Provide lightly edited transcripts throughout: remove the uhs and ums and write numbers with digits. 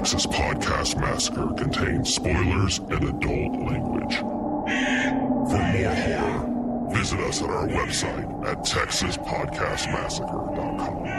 Texas Podcast Massacre contains spoilers and adult language. For more horror, visit us at our website at texaspodcastmassacre.com.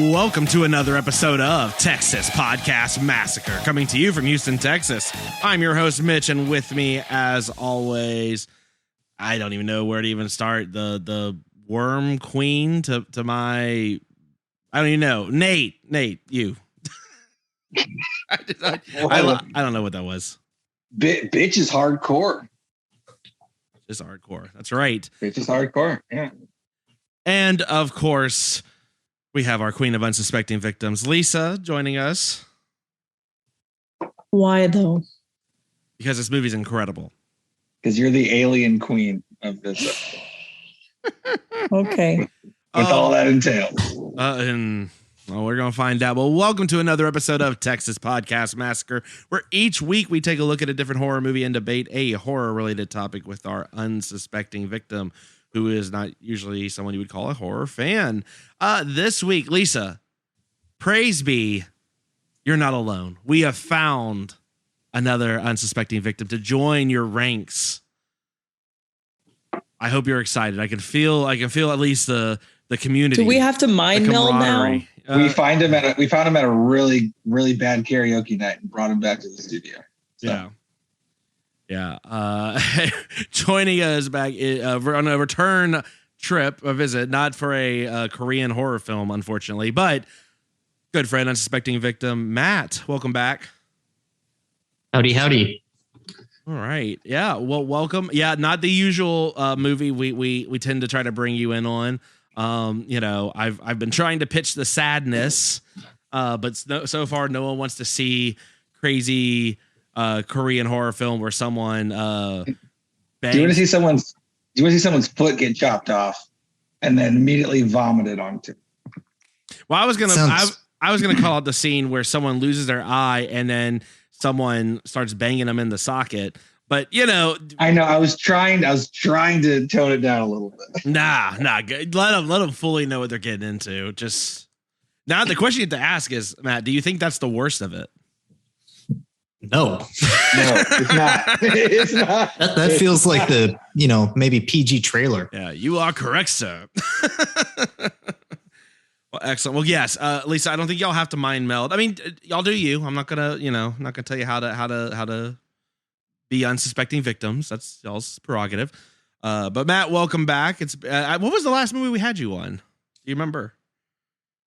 Welcome to another episode of Texas Podcast Massacre, coming to you from Houston, Texas. I'm your host, Mitch, and with me, as always, I don't even know where to even start. The worm queen to my, I don't even know. Nate, you. I don't know what that was. Bitch is hardcore. It's hardcore. That's right. Bitch is hardcore. Yeah. And of course, we have our queen of unsuspecting victims, Lisa, joining us. Why though? Because this movie's incredible. Because you're the alien queen of this. Okay. With all that entails. And we're going to find out. Well, welcome to another episode of Texas Podcast Massacre, where each week we take a look at a different horror movie and debate a horror-related topic with our unsuspecting victim, who is not usually someone you would call a horror fan. This week, Lisa, praise be, you're not alone. We have found another unsuspecting victim to join your ranks. I hope you're excited. I can feel at least the community. Do we have to mind meld now? We found him at a really, really bad karaoke night and brought him back to the studio. So. Yeah. Yeah. Joining us back on a return trip, a visit, not for a Korean horror film, unfortunately, but good friend, unsuspecting victim, Matt. Welcome back. Howdy. All right. Yeah. Well, welcome. Yeah. Not the usual movie we tend to try to bring you in on. I've been trying to pitch the sadness, but so far no one wants to see crazy Korean horror film where someone do you want to see someone's foot get chopped off and then immediately vomited onto? Well, I was gonna call out the scene where someone loses their eye and then someone starts banging them in the socket. But I know I was trying to tone it down a little bit. Nah. Let them fully know what they're getting into. Just now, the question you have to ask is, Matt, do you think that's the worst of it? No, it's not. It's not. That feels like the, maybe PG trailer. Yeah, you are correct, sir. Well, excellent. Well, yes, Lisa, I don't think y'all have to mind meld. I mean, y'all do you. I'm not gonna tell you how to be unsuspecting victims. That's y'all's prerogative. But Matt, welcome back. It's what was the last movie we had you on? Do you remember?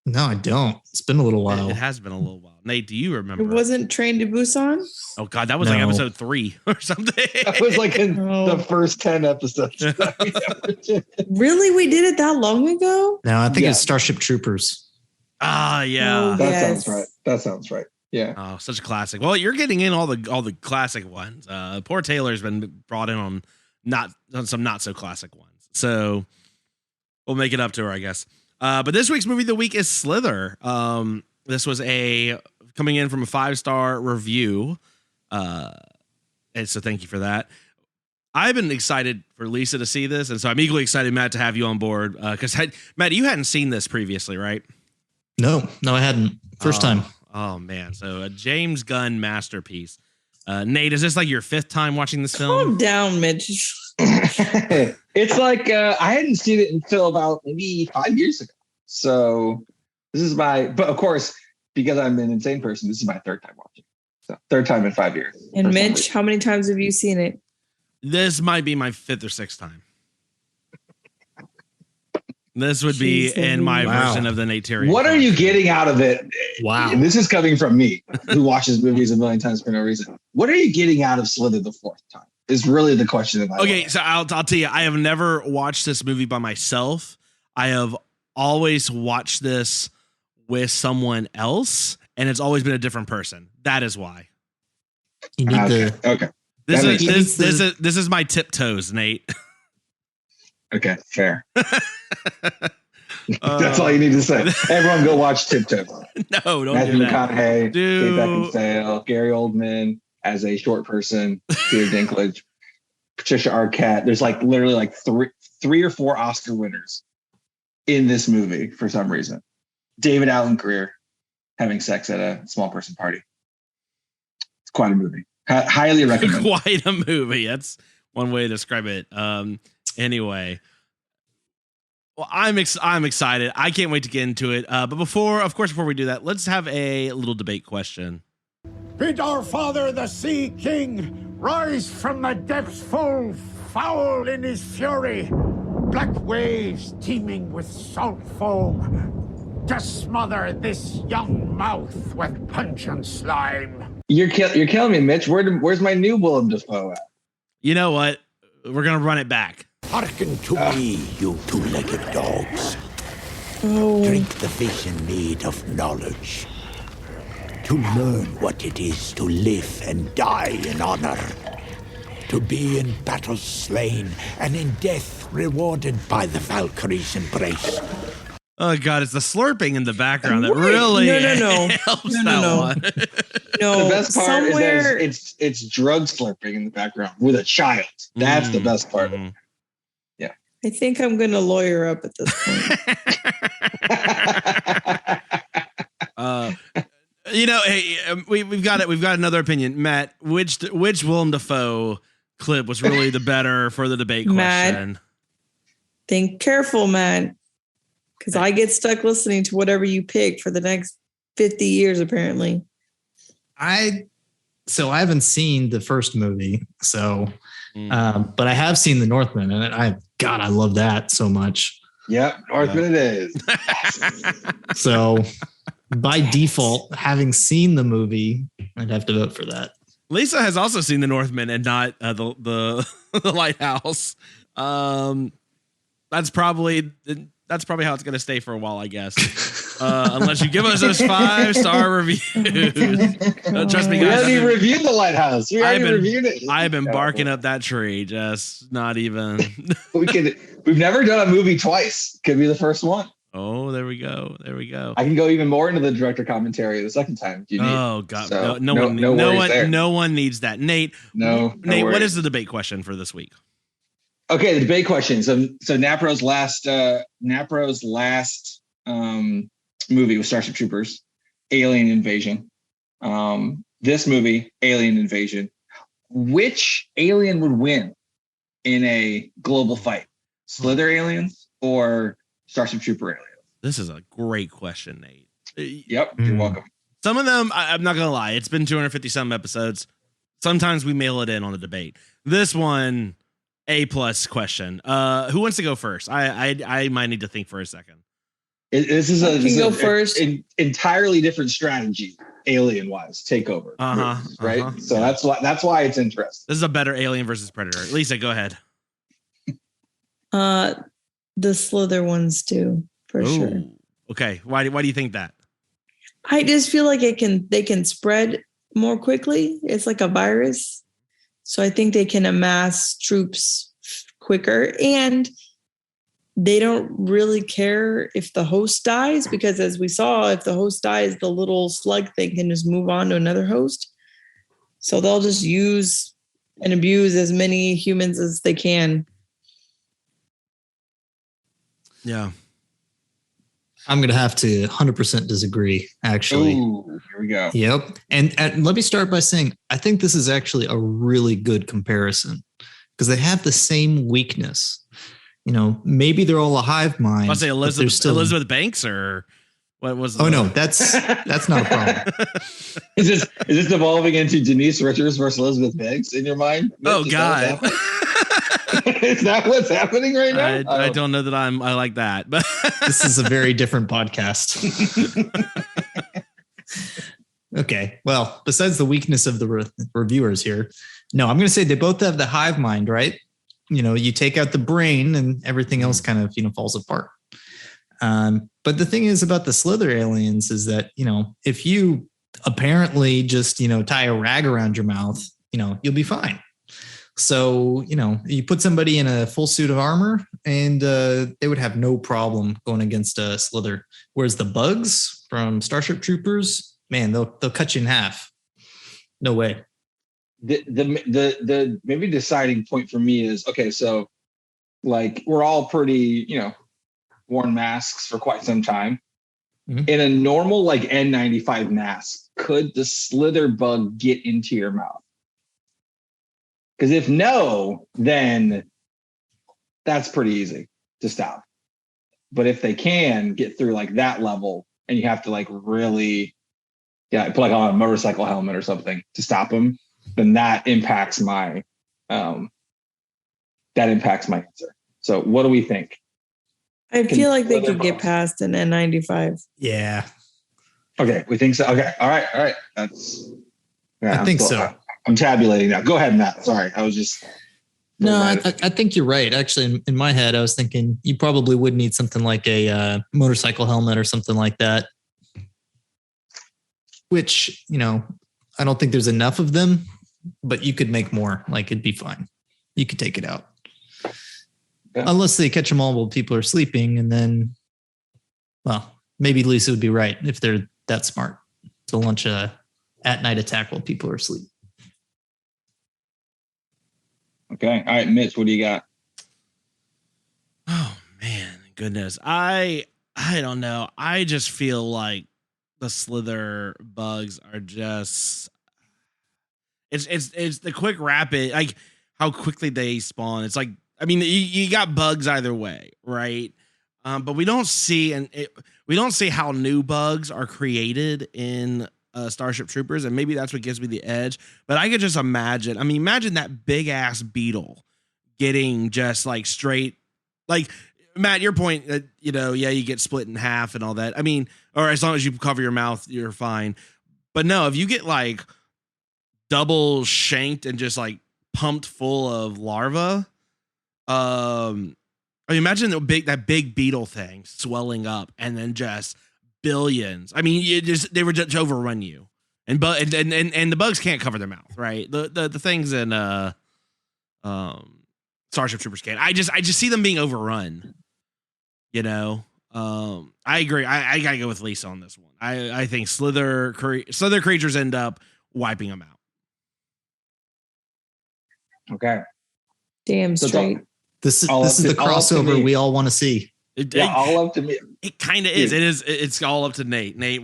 No, I don't. It's been a little while. It has been a little while. Nate, do you remember? It wasn't Train to Busan? Oh, God, that was like episode 3 or something. That was like in the first 10 episodes. Really? We did it that long ago? No, I think it's Starship Troopers. Ah, yeah. That sounds right. Yeah. Oh, such a classic. Well, you're getting in all the classic ones. Poor Taylor's been brought in on some not so classic ones. So we'll make it up to her, I guess. But this week's movie of the week is Slither. This was coming in from a 5-star review. And so thank you for that. I've been excited for Lisa to see this. And so I'm equally excited, Matt, to have you on board. Because Matt, you hadn't seen this previously, right? No, I hadn't. First time. Oh, man. So a James Gunn masterpiece. Nate, is this like your 5th time watching this film? Calm down, Mitch. It's like I hadn't seen it until about maybe 5 years ago. So this is but of course, because I'm an insane person, this is my 3rd time watching. So 3rd time in 5 years. And Mitch, how many times have you seen it? This might be my 5th or 6th time. This would be in my version of the Nate Terry. What are you getting out of it? Wow. And this is coming from me, who watches movies a million times for no reason. What are you getting out of Slither the 4th time? is really the question that I Okay, want. so I'll tell you, I have never watched this movie by myself. I have always watched this with someone else, and it's always been a different person. That is why. You need Okay. This That makes this is my tiptoes, Nate. Okay, fair. That's all you need to say. Everyone go watch Tiptoe. No, don't Matthew do that. McConaughey, Kate Dude. Beckinsale, Gary Oldman as a short person, Peter Dinklage, Patricia Arquette. There's like literally like three or four Oscar winners in this movie for some reason. David Allen Greer having sex at a small person party. It's quite a movie. Highly recommend. Quite a movie. That's one way to describe it. Anyway. Well, I'm excited. I can't wait to get into it. But before we do that, let's have a little debate question. Bid our father, the Sea King, rise from the depths full, foul in his fury. Black waves teeming with salt foam, to smother this young mouth with pungent slime. You're killing me, Mitch. Where's my new Willem Dafoe at? You know what? We're gonna run it back. Hearken to me, you two-legged dogs. Oh. Drink the vision mead of knowledge. To learn what it is to live and die in honor. To be in battle slain and in death rewarded by the Valkyrie's embrace. Oh God, it's the slurping in the background that Wait, really no. helps No, that no. one. No, The best part somewhere is that it's drug slurping in the background with a child. That's the best part. Mhm. I think I'm going to lawyer up at this point. Hey, we've got another opinion, Matt. Which Willem Dafoe clip was really the better for the debate Matt. question? Think careful, man, because I get stuck listening to whatever you pick for the next 50 years, apparently. I haven't seen the first movie, but I have seen The Northman, and I love that so much. Yep, Northman it is. So by default, having seen the movie, I'd have to vote for that. Lisa has also seen The Northman and not the Lighthouse. That's probably how it's going to stay for a while, I guess. Unless you give us those 5-star reviews. Trust me, We guys. already reviewed The Lighthouse. We already reviewed it. I have been barking up that tree, just not even. We've never done a movie twice. Could be the first one. Oh, there we go. I can go even more into the director commentary the second time if you need. Oh God, So, no one needs that. Nate, No Nate, what worries. is the debate question for this week? Okay, the debate question. So Napro's last movie was Starship Troopers, Alien Invasion. This movie, Alien Invasion. Which alien would win in a global fight? Slither aliens or Starship Trooper aliens? This is a great question, Nate. Yep, you're welcome. Some of them, I'm not gonna lie, it's been 250 some episodes. Sometimes we mail it in on the debate. This one, A+ question. Who wants to go first? I might need to think for a second. This is first. Entirely different strategy, alien-wise, takeover. Right? So that's why it's interesting. This is a better Alien versus Predator. Lisa, go ahead. The Slither ones do, for sure. Okay. Why do you think that? I just feel like they can spread more quickly. It's like a virus. So I think they can amass troops quicker, and they don't really care if the host dies, because as we saw, if the host dies, the little slug thing can just move on to another host. So they'll just use and abuse as many humans as they can. Yeah. I'm going to have to 100% disagree, actually. Ooh, here we go. Yep. And let me start by saying, I think this is actually a really good comparison because they have the same weakness. You know, maybe they're all a hive mind. I'll say Elizabeth Banks, or what was? Oh no, that's not a problem. Is this evolving into Denise Richards versus Elizabeth Banks in your mind? Oh God. Is that what's happening right now? I don't know that I like that, but this is a very different podcast. Okay. Well, besides the weakness of the reviewers here, No, I'm going to say they both have the hive mind, right? You take out the brain and everything else kind of, falls apart. But the thing is about the Slither aliens is that, if you apparently just, tie a rag around your mouth, you'll be fine. So, you put somebody in a full suit of armor and they would have no problem going against a Slither. Whereas the bugs from Starship Troopers, man, they'll cut you in half. No way. The maybe deciding point for me is, okay, so like we're all pretty, worn masks for quite some time. Mm-hmm. In a normal like N95 mask, could the Slither bug get into your mouth? Because if no, then that's pretty easy to stop. But if they can get through like that level and you have to like really, put like on a motorcycle helmet or something to stop them, then that impacts my answer. So what do we think? I feel like they could get past an N95. Yeah. Okay, we think so. Okay, all right. That's. Yeah, I think so. I'm tabulating now. Go ahead, Matt. Sorry, I was just. No, I think you're right. Actually, in my head, I was thinking you probably would need something like a motorcycle helmet or something like that. Which, I don't think there's enough of them, but you could make more. Like, it'd be fine. You could take it out. Yeah. Unless they catch them all while people are sleeping, and then, well, maybe Lisa would be right if they're that smart to launch a at-night attack while people are asleep. Okay. All right, Mitch, what do you got? Oh man, goodness. I don't know. I just feel like the Slither bugs are just it's the quick rapid, like how quickly they spawn. It's like, I mean, you got bugs either way, right? But we don't see how new bugs are created in Starship Troopers, and maybe that's what gives me the edge. But I could just imagine. I mean, imagine that big ass beetle getting just like straight, like Matt, your point that you get split in half and all that. I mean, or as long as you cover your mouth, you're fine. But no, if you get like double shanked and just like pumped full of larvae. I mean, imagine that big beetle thing swelling up and then just billions. I mean, they would just overrun you, and the bugs can't cover their mouth, right? The things in Starship Troopers can. I just see them being overrun. I agree. I gotta go with Lisa on this one. I think Slither creatures end up wiping them out. Okay. Damn straight. This is the crossover we all want to see. All up to me. It kind of is. It's all up to Nate. Nate,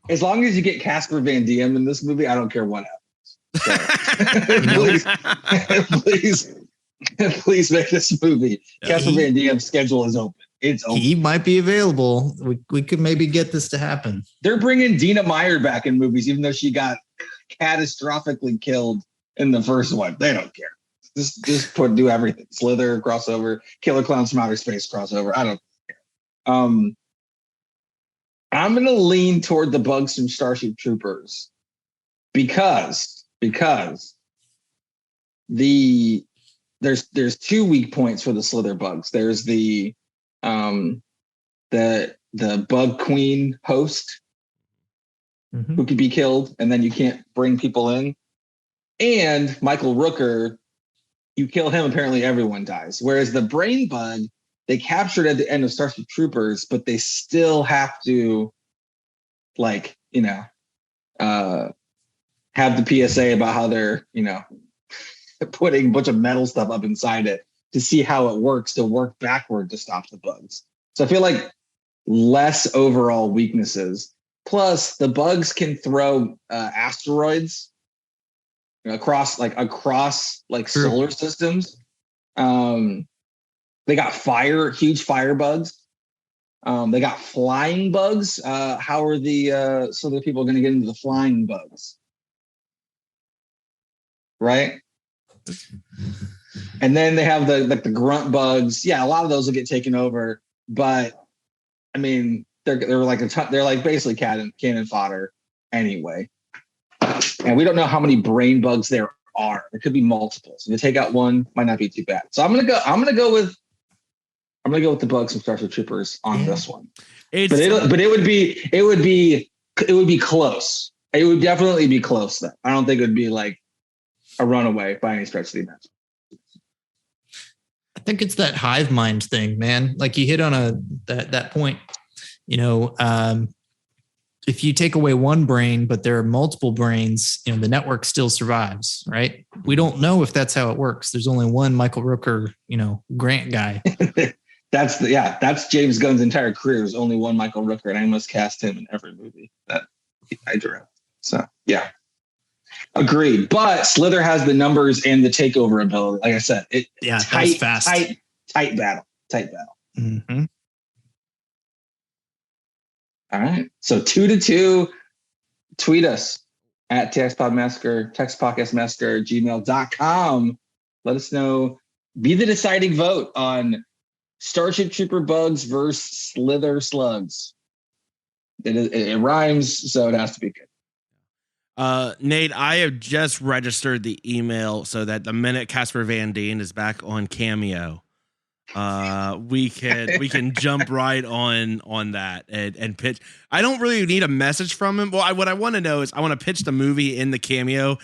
as long as you get Casper Van Diem in this movie, I don't care what happens. So, please make this movie. Casper Van Diem's schedule is open. It's open. He might be available. We could maybe get this to happen. They're bringing Dina Meyer back in movies, even though she got catastrophically killed in the first one. They don't care. Just do everything. Slither crossover, Killer Clowns from Outer Space crossover. I don't care. I'm gonna lean toward the bugs from Starship Troopers because there's two weak points for the Slither bugs. There's the bug queen host who could be killed, and then you can't bring people in. And Michael Rooker, you kill him, apparently everyone dies. Whereas the brain bug, they captured at the end of Starship Troopers, but they still have to, have the PSA about how they're, putting a bunch of metal stuff up inside it to see how it works, to work backward to stop the bugs. So I feel like less overall weaknesses. Plus, the bugs can throw asteroids across solar systems. They got huge fire bugs. They got flying bugs. How are the Slither people going to get into the flying bugs? Right. And then they have the grunt bugs. Yeah, a lot of those will get taken over. But I mean, they're like basically cannon fodder anyway. And we don't know how many brain bugs there are. There could be multiples. And to take out one might not be too bad. So I'm gonna go with the bugs from Starship Troopers on this one. But it would be close. It would definitely be close though. I don't think it would be like a runaway by any stretch of the imagination. I think it's that hive mind thing, man. Like you hit on that point. If you take away one brain, but there are multiple brains, the network still survives, right? We don't know if that's how it works. There's only one Michael Rooker, Grant guy. That's James Gunn's entire career. There's only one Michael Rooker, and I must cast him in every movie that I direct. So yeah, agreed. But Slither has the numbers and the takeover ability. Like I said, that's fast. Tight battle. Mm-hmm. All right. So 2-2. Tweet us at TXPodMassacre, TextPodcastMassacre, gmail.com. Let us know. Be the deciding vote on Starship Trooper bugs versus Slither slugs. It rhymes, so it has to be good. Nate, I have just registered the email so that the minute Casper Van Dien is back on Cameo, we can jump right on that and pitch. I don't really need a message from him. Well, what I want to know is I want to pitch the movie in the Cameo,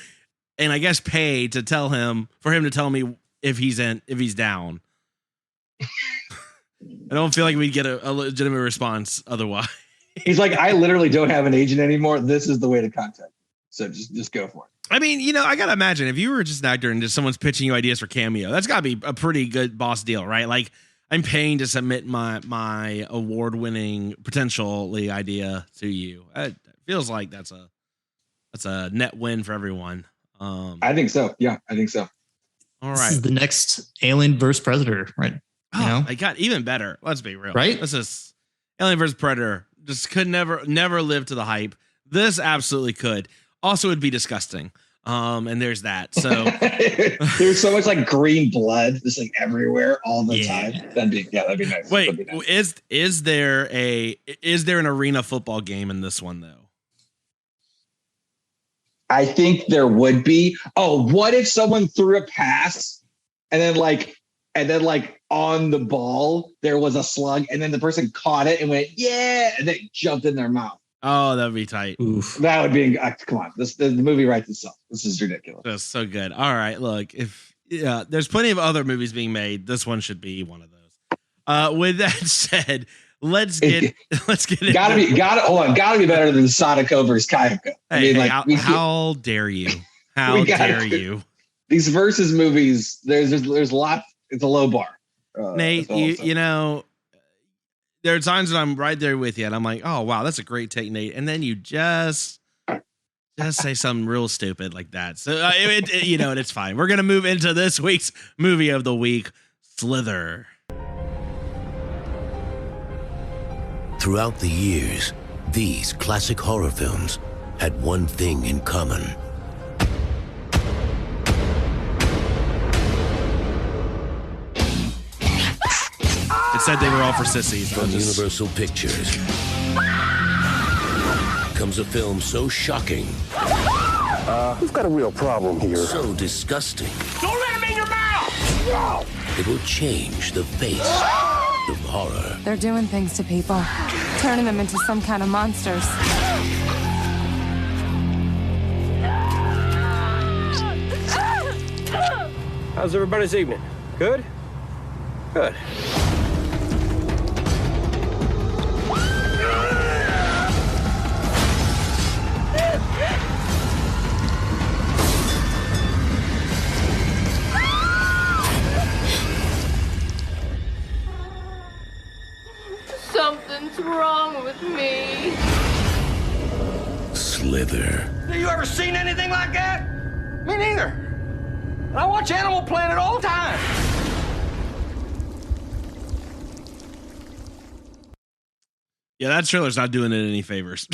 and I guess pay to tell him to tell me if he's down. I don't feel like we'd get a legitimate response otherwise. He's like, I literally don't have an agent anymore. This is the way to contact me. So just go for it. I mean, I got to imagine if you were just an actor and just someone's pitching you ideas for Cameo, that's got to be a pretty good boss deal, right? Like I'm paying to submit my award-winning potentially idea to you. It feels like that's a net win for everyone. I think so. Yeah, I think so. All right. This is the next Alien vs. Predator, right? It got even better. Let's be real. Right? This is Alien vs. Predator. Just could never live to the hype. This absolutely could. Also, it'd be disgusting. And there's that. So there's so much like green blood just like everywhere all the time. That'd be nice. Wait, is there an arena football game in this one though? I think there would be. Oh, what if someone threw a pass and then on the ball there was a slug and then the person caught it and went, yeah, and then it jumped in their mouth. Oh, that would be tight. Oof. That would be, come on. The movie writes itself. This is ridiculous. That's so good. All right. Look, there's plenty of other movies being made. This one should be one of those. With that said, let's get gotta be better than Sadako versus Kayako. How dare you? How dare you? These versus movies, there's lots. It's a low bar. Nate, there are times when I'm right there with you and I'm like, oh, wow, that's a great take, Nate. And then you just say something real stupid like that. So, it's fine. We're going to move into this week's movie of the week, Slither. Throughout the years, these classic horror films had one thing in common. It said they were all for sissies. From Universal Pictures comes a film so shocking. We've got a real problem here. So disgusting. Don't let him in your mouth! No! It will change the face of horror. They're doing things to people, turning them into some kind of monsters. How's everybody's evening? Good? Good. Something's wrong with me. Slither. Have you ever seen anything like that? Me neither. And I watch Animal Planet all the time. Yeah, that trailer's not doing it any favors.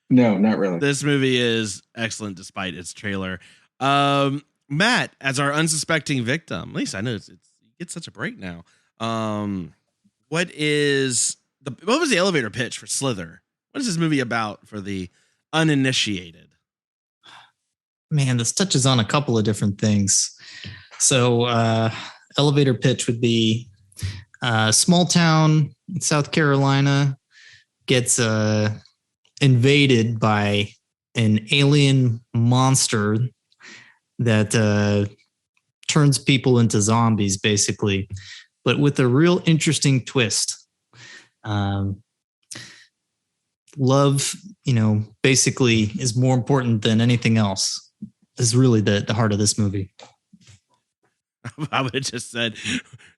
No, not really. This movie is excellent despite its trailer. Matt, as our unsuspecting victim, at least I know you get such a break now. What was the elevator pitch for Slither? What is this movie about for the uninitiated? man, this touches on a couple of different things. So elevator pitch would be small town in South Carolina gets invaded by an alien monster that turns people into zombies, basically, but with a real interesting twist. Love, basically is more important than anything else, is really the heart of this movie. I would have just said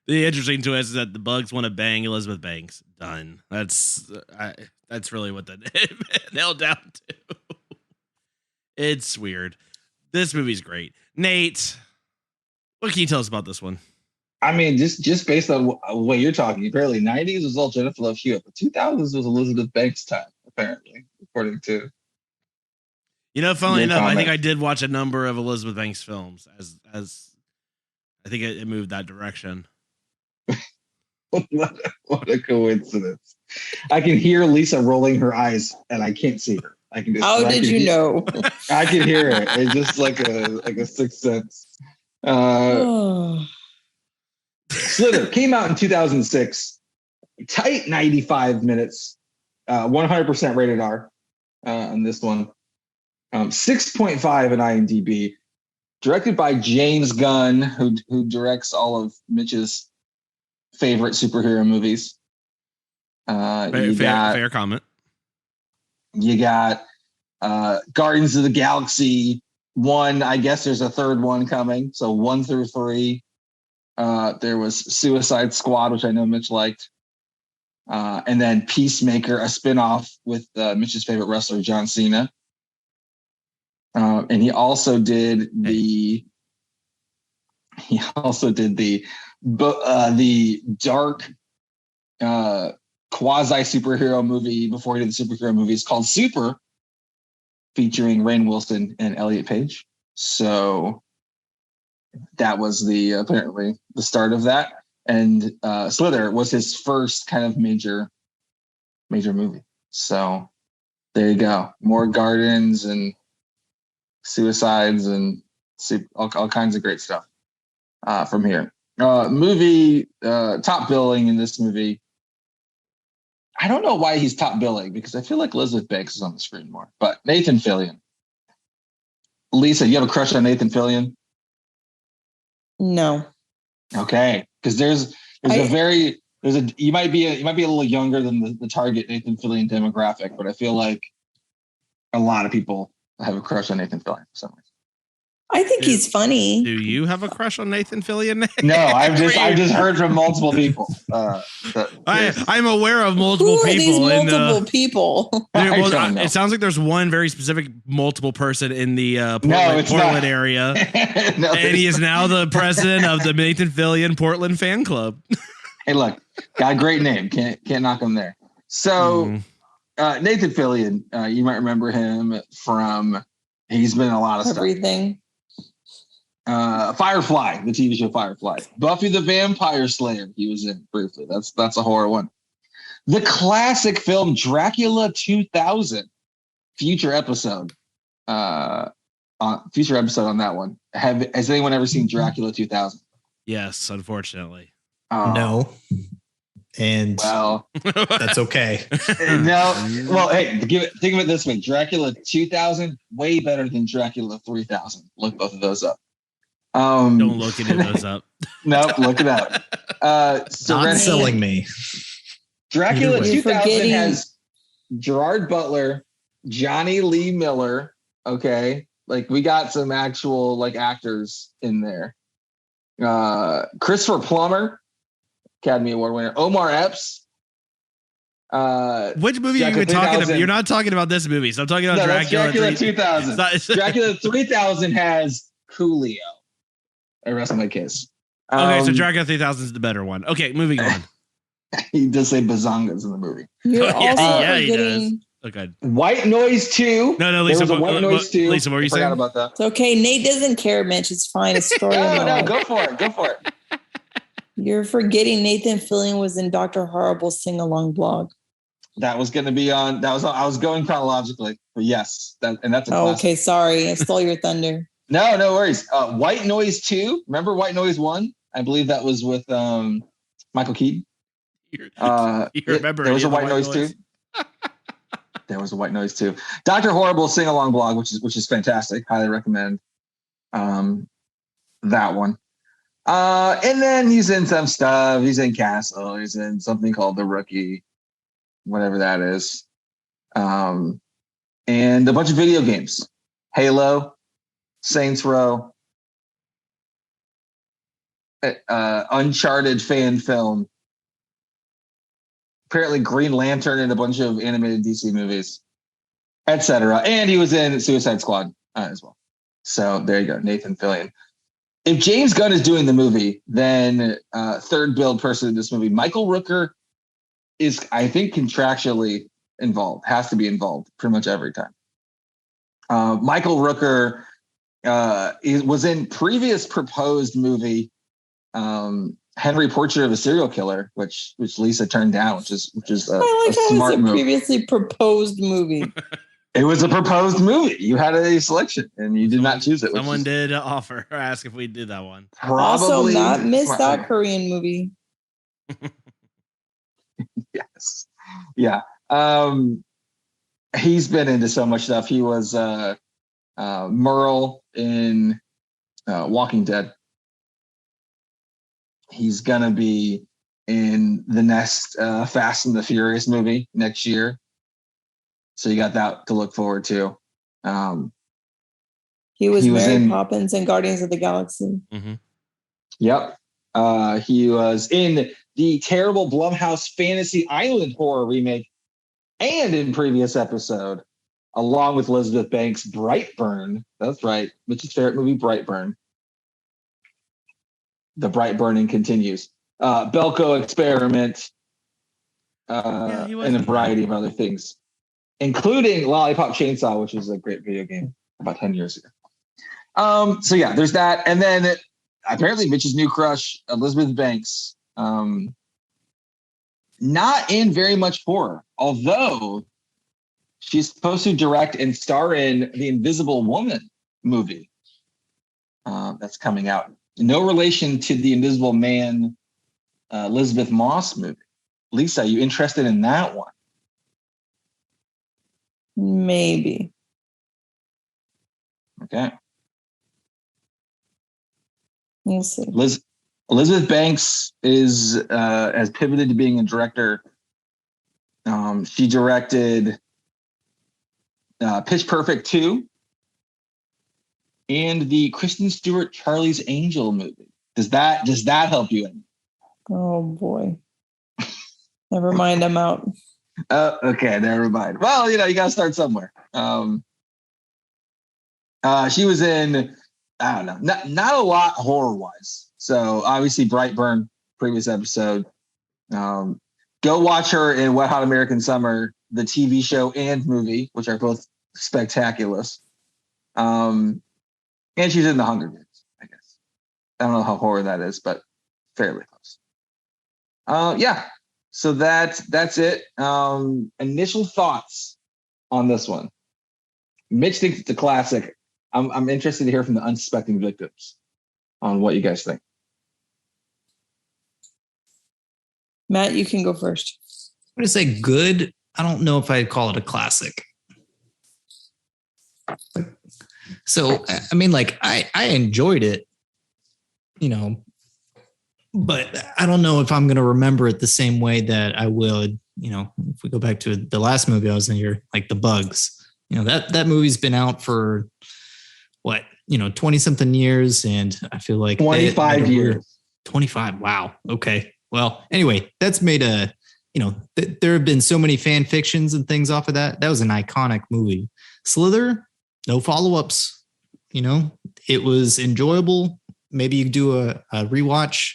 the interesting twist is that the bugs want to bang Elizabeth Banks. Done. That's really what that nailed down to. It's weird. This movie's great. Nate, what can you tell us about this one? I mean, just based on what you're talking, apparently 90s was all Jennifer Love Hewitt, but 2000s was Elizabeth Banks' time, apparently, according to. Funnily enough, I think I did watch a number of Elizabeth Banks films as I think it moved that direction. What a coincidence. I can hear Lisa rolling her eyes and I can't see her. I can just, how did you know? I can hear it. It's just like a sixth sense. Slither came out in 2006. Tight 95 minutes. 100% rated R on this one. 6.5 in IMDb. Directed by James Gunn, who directs all of Mitch's favorite superhero movies. Fair comment. You got Guardians of the Galaxy 1. I guess there's a third one coming. So 1 through 3. There was Suicide Squad, which I know Mitch liked. And then Peacemaker, a spinoff with Mitch's favorite wrestler, John Cena. And he also did the dark quasi superhero movie before he did the superhero movies called Super, featuring Rainn Wilson and Elliot Page. So that was apparently the start of that. And Slither was his first kind of major movie. So there you go. More Gardens and Suicides and all kinds of great stuff from here. Movie top billing in this movie. I don't know why he's top billing because I feel like Elizabeth Banks is on the screen more. But Nathan Fillion. Lisa, you have a crush on Nathan Fillion? No. Okay, because you might be a little younger than the target Nathan Fillion demographic, but I feel like a lot of people have a crush on Nathan Fillion for some reason. I think he's funny. Do you have a crush on Nathan Fillion? No, I've just heard from multiple people. I'm aware of multiple people. Who are people. these multiple people? It sounds like there's one very specific multiple person in the Portland area. No, and he is now the president of the Nathan Fillion Portland fan club. Hey, look, got a great name. Can't knock him there. So Nathan Fillion, you might remember him from, he's been in a lot of everything. Firefly, the TV show Firefly. Buffy the Vampire Slayer, he was in briefly. That's a horror one. The classic film Dracula 2000. Future episode on that one. Has anyone ever seen Dracula 2000? Yes, unfortunately. No. And that's okay. No. Well, hey, think of it this way. Dracula 2000, way better than Dracula 3000. Look both of those up. Don't look any of those up. Nope, look it up. Not selling me. Dracula 2000 has Gerard Butler, Johnny Lee Miller. Okay, like we got some actual like actors in there. Christopher Plummer, Academy Award winner. Omar Epps. Which movie are you talking about? You're not talking about this movie. So I'm talking about Dracula 2000. Dracula 3000 has Coolio. I rest my case. Okay, so Dracula 3000 is the better one. Okay, moving on. He does say bazongas in the movie. You're also he does. Okay. White Noise 2. No, Lisa. White Noise 2. Lisa, what were you saying? About that. It's okay. Nate doesn't care, Mitch. It's fine. It's story. No, go for it. You're forgetting Nathan Fillion was in Dr. Horrible's sing-along blog. That was going to be on. I was going chronologically, but yes, that's a classic. Okay, sorry, I stole your thunder. No worries. White Noise 2. Remember White Noise 1? I believe that was with Michael Keaton. You remember there was a White Noise 2. There was a White Noise 2. Dr. Horrible sing along blog, which is fantastic. Highly recommend that one. And then he's in some stuff. He's in Castle. He's in something called The Rookie, whatever that is. And a bunch of video games. Halo, Saints Row, Uncharted fan film. Apparently Green Lantern and a bunch of animated DC movies, etc. And he was in Suicide Squad as well. So there you go, Nathan Fillion. If James Gunn is doing the movie, then third build person in this movie, Michael Rooker is, I think, contractually involved, has to be involved pretty much every time. Michael Rooker was in previous proposed movie, Henry Portrait of a Serial Killer, which Lisa turned down, which is a smart move. Previously proposed movie. It was a proposed movie. You had a selection, and you did not choose it. Someone did offer or ask if we did that one. Probably also, not miss that Korean movie. Yes, yeah. He's been into so much stuff. He was Merle in Walking Dead. He's gonna be in the next Fast and the Furious movie next year, so you got that to look forward to. He was Mary Poppins in Guardians of the Galaxy. Mm-hmm. Yep, he was in the terrible Blumhouse Fantasy Island horror remake, and in previous episode, along with Elizabeth Banks, Brightburn. That's right, Mitch's favorite movie, Brightburn. The bright burning continues. Belko Experiment, and a variety of other things, including Lollipop Chainsaw, which was a great video game about 10 years ago. So yeah, there's that. And then apparently Mitch's new crush, Elizabeth Banks, not in very much horror, although she's supposed to direct and star in the Invisible Woman movie that's coming out. No relation to the Invisible Man, Elizabeth Moss movie. Lisa, are you interested in that one? Maybe. Okay. We'll see. Elizabeth Banks has pivoted to being a director. She directed Pitch Perfect 2 and the Kristen Stewart Charlie's Angel movie. Does that help you? Oh boy. Never mind, I'm out. Okay, never mind. Well, you got to start somewhere. She was in, I don't know, not a lot horror-wise. So obviously Brightburn, previous episode. Go watch her in Wet Hot American Summer, the TV show and movie, which are both spectacular. And she's in The Hunger Games, I guess. I don't know how horror that is, but fairly close. Yeah. So that's it. Initial thoughts on this one. Mitch thinks it's a classic. I'm interested to hear from the unsuspecting victims on what you guys think. Matt, you can go first. I'm going to say good. I don't know if I'd call it a classic. So, I mean, like, I enjoyed it, but I don't know if I'm going to remember it the same way that I would, if we go back to the last movie I was in here, like The Bugs, that movie's been out for what, 20 something years. And I feel like 25 years, 25. Wow. Okay. Well, anyway, that's made there have been so many fan fictions and things off of that. That was an iconic movie. Slither, no follow-ups. It was enjoyable. Maybe you do a rewatch,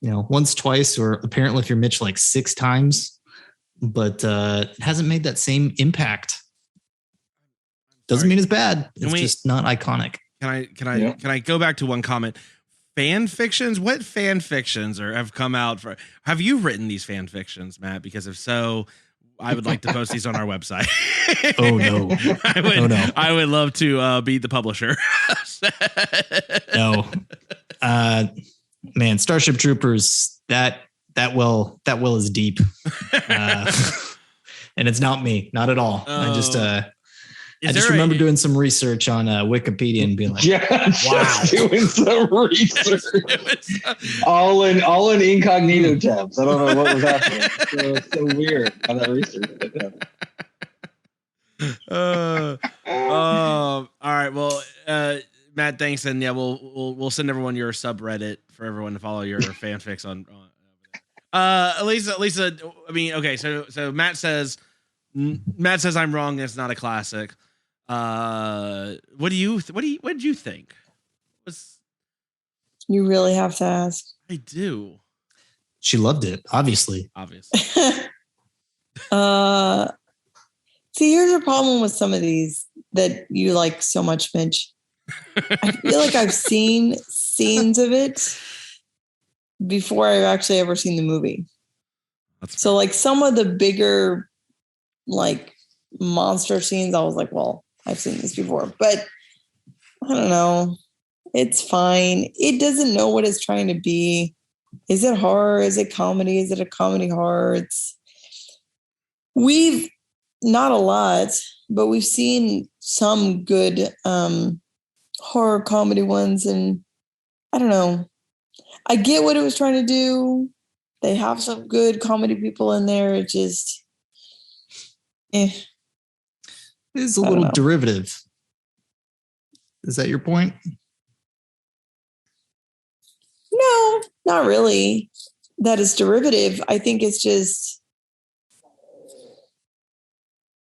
once, twice, or apparently if you're Mitch, like 6 times, but it hasn't made that same impact. Doesn't mean it's bad. It's just not iconic. Can I go back to one comment? Fan fictions? What fan fictions have come out for? Have you written these fan fictions, Matt? Because if so, I would like to post these on our website. Oh no! I would love to be the publisher. No, man, Starship Troopers. That well is deep, and it's not me, not at all. I just remember doing some research on Wikipedia and being like, wow, doing some research. all in incognito tabs. I don't know what was happening. It's so weird how that research. All right. Well, Matt, thanks, and yeah, we'll send everyone your subreddit for everyone to follow your fanfics on. Lisa. I mean, okay. So Matt says I'm wrong. It's not a classic. What did you think? You really have to ask. I do. She loved it, obviously. See, here's a problem with some of these that you like so much, Mitch. I feel like I've seen scenes of it before I've actually ever seen the movie. So like some of the bigger like monster scenes, I was like, well, I've seen this before, but I don't know. It's fine. It doesn't know what it's trying to be. Is it horror? Is it comedy? Is it a comedy horror? We've not a lot, but we've seen some good horror comedy ones, and I don't know. I get what it was trying to do. They have some good comedy people in there. It just, It is a little derivative. Is that your point? No, not really. That is derivative. I think it's just,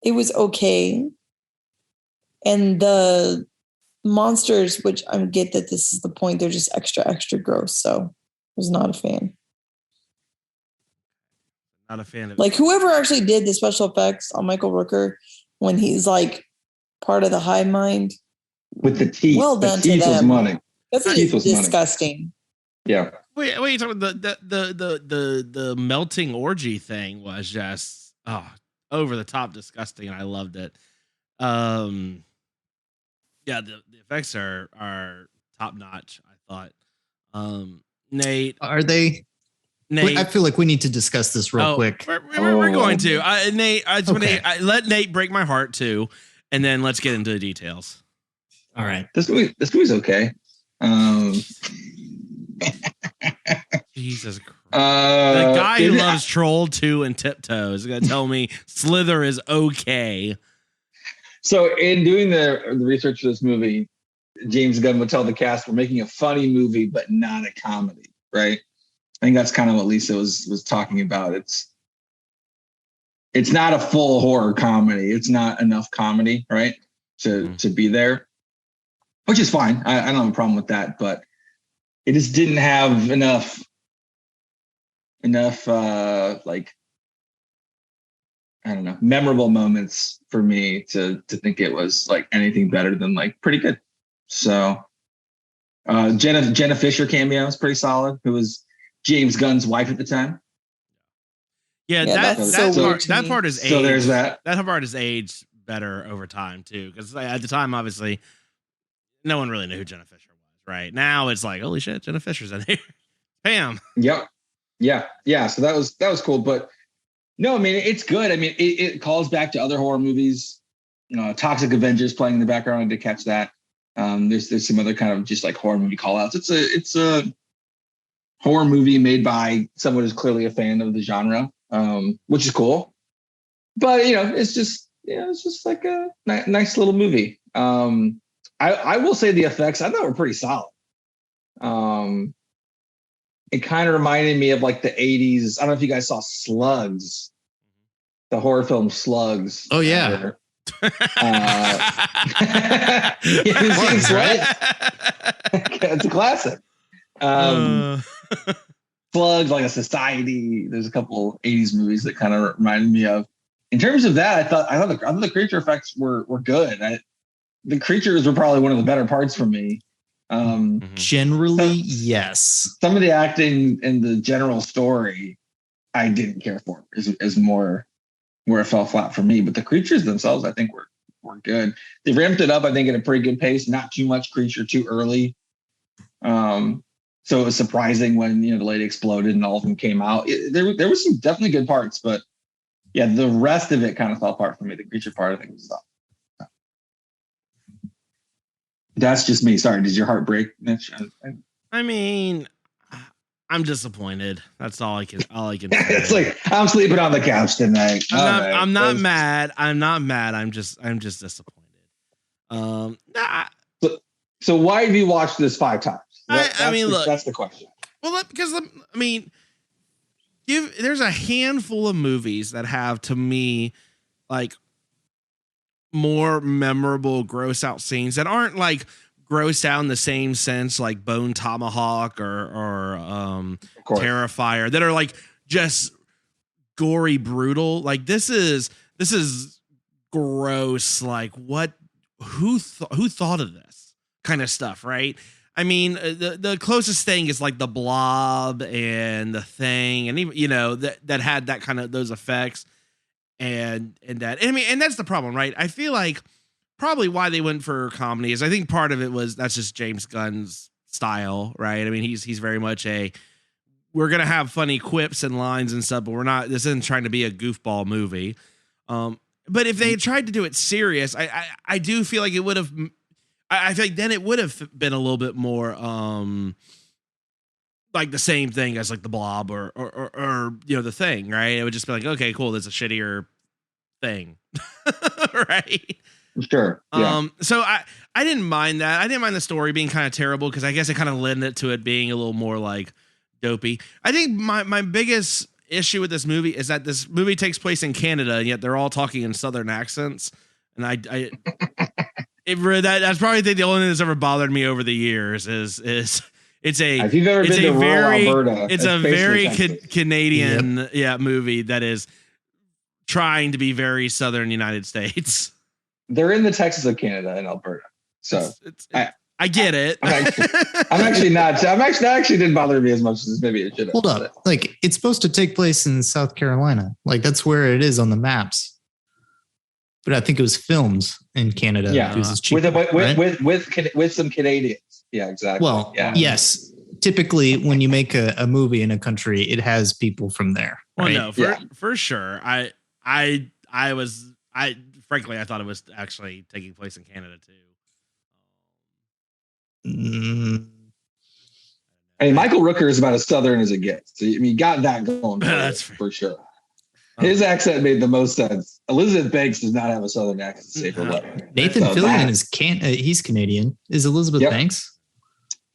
it was okay. And the monsters, which I get that this is the point, they're just extra gross. So I was not a fan. Not a fan of like whoever actually did the special effects on Michael Rooker when he's like part of the hive mind. With the teeth. Well done the teeth to them. Was money. That's disgusting. Yeah. Wait, you talking about the melting orgy thing was just over the top disgusting, and I loved it. Yeah, the effects are top notch, I thought. Nate, are they? Nate, I feel like we need to discuss this real quick. We're going to. Nate, let Nate break my heart too, and then let's get into the details. All right. This movie's okay. Jesus Christ. The guy who loves Troll 2 and Tiptoe is going to tell me Slither is okay. So in doing the research for this movie, James Gunn would tell the cast, we're making a funny movie, but not a comedy, right? I think that's kind of what Lisa was talking about. It's not a full horror comedy. It's not enough comedy, right? To be there, which is fine. I don't have a problem with that, but it just didn't have enough like, I don't know, memorable moments for me to think it was like anything better than like pretty good. So Jenna Fisher cameo is pretty solid, who was James Gunn's wife at the time. Yeah, that part is aged. So there's that. That part is aged better over time too, because at the time, obviously, no one really knew who Jenna Fisher was. Right now, it's like, holy shit, Jenna Fisher's in here. Bam. Yep. Yeah. So that was cool, but no, I mean it's good. I mean it calls back to other horror movies. You know, Toxic Avengers playing in the background. I did catch that. There's some other kind of just like horror movie call outs. It's a horror movie made by someone who's clearly a fan of the genre, which is cool. But it's just like a nice little movie. I will say the effects I thought were pretty solid. It kind of reminded me of like the 80s. I don't know if you guys saw Slugs, the horror film Slugs. Oh yeah. Slugs, right? It's a classic. Slugs, like a Society. There's a couple 80s movies that kind of reminded me of. In terms of that, I thought the creature effects were good. The creatures were probably one of the better parts for me. Generally, yes. Some of the acting and the general story, I didn't care for. Is more where it fell flat for me. But the creatures themselves, I think, were good. They ramped it up, I think, at a pretty good pace. Not too much creature too early. So it was surprising when the lady exploded and all of them came out. There was some definitely good parts, but yeah, the rest of it kind of fell apart for me. The creature part, I think, was tough. That's just me. Sorry, did your heart break, Mitch? I mean, I'm disappointed. That's all I can say. It's like I'm sleeping on the couch tonight. I'm not mad. I'm just disappointed. So why have you watched this 5 times? Look, that's the question. Well, because there's a handful of movies that have, to me, like more memorable gross out scenes that aren't like gross out in the same sense, like Bone Tomahawk or Terrifier, that are like just gory, brutal. Like this is gross. Like who thought of this kind of stuff, right? I mean, the closest thing is like the Blob and the Thing, and even that had that kind of those effects, and that. And that's the problem, right? I feel like probably why they went for comedy is I think part of it was that's just James Gunn's style, right? I mean, he's very much we're gonna have funny quips and lines and stuff, but we're not. This isn't trying to be a goofball movie. But if they had tried to do it serious, I do feel like it would have. I think then it would have been a little bit more like the same thing as like the Blob or the Thing, right? It would just be like, okay, cool, that's a shittier thing, right? Sure. Yeah. So I didn't mind that. I didn't mind the story being kind of terrible because I guess it kind of led it to it being a little more like dopey. I think my biggest issue with this movie is that this movie takes place in Canada and yet they're all talking in Southern accents, and that's probably the only thing that's ever bothered me over the years is it's a if you've ever been to rural Alberta, it's a very Canadian movie that is trying to be very Southern United States. They're in the Texas of Canada and Alberta, so I get it. I'm actually not. That actually didn't bother me as much as maybe it should have. Hold up, like it's supposed to take place in South Carolina, like that's where it is on the maps. But I think it was filmed in Canada. Yeah, with some Canadians. Yeah, exactly. Well, yes. Typically, when you make a movie in a country, it has people from there. Right? Well, no, for sure. I frankly, I thought it was actually taking place in Canada too. I mean, Michael Rooker is about as Southern as it gets. So, I mean, you got that going. That's for sure. His accent made the most sense. Elizabeth Banks does not have a Southern accent. Save for what? Nathan Fillion is he's Canadian. Is Elizabeth Banks?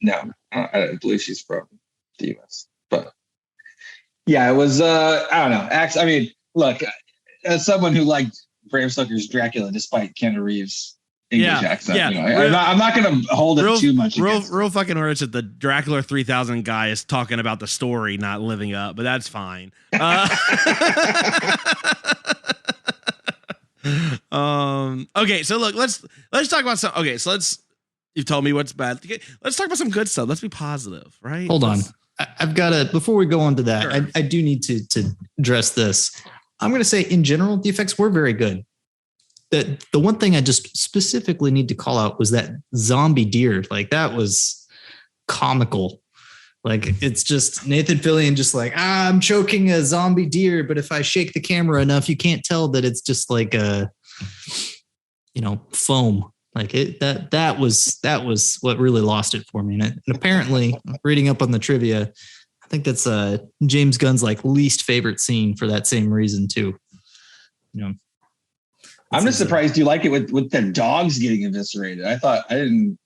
No, I believe she's from the U.S. But yeah, it was. I don't know. I mean, look, as someone who liked Bram Stoker's Dracula, despite Keanu Reeves' English accent, I'm not going to hold it too much. Real fucking words that the Dracula 3000 guy is talking about the story not living up, but that's fine. Okay, so look, let's talk about some. Okay, so you've told me what's bad. Okay, let's talk about some good stuff. Let's be positive, right? Hold on. I've got to, before we go on to that, sure. I do need to address this. I'm going to say in general, the effects were very good. The one thing I just specifically need to call out was that zombie deer. Like that was comical. Like it's just Nathan Fillion just like, I'm choking a zombie deer. But if I shake the camera enough, you can't tell that it's just like a, foam. Like that was what really lost it for me. And apparently reading up on the trivia, I think that's James Gunn's like least favorite scene for that same reason too. I'm just surprised you like it with the dogs getting eviscerated. I mean,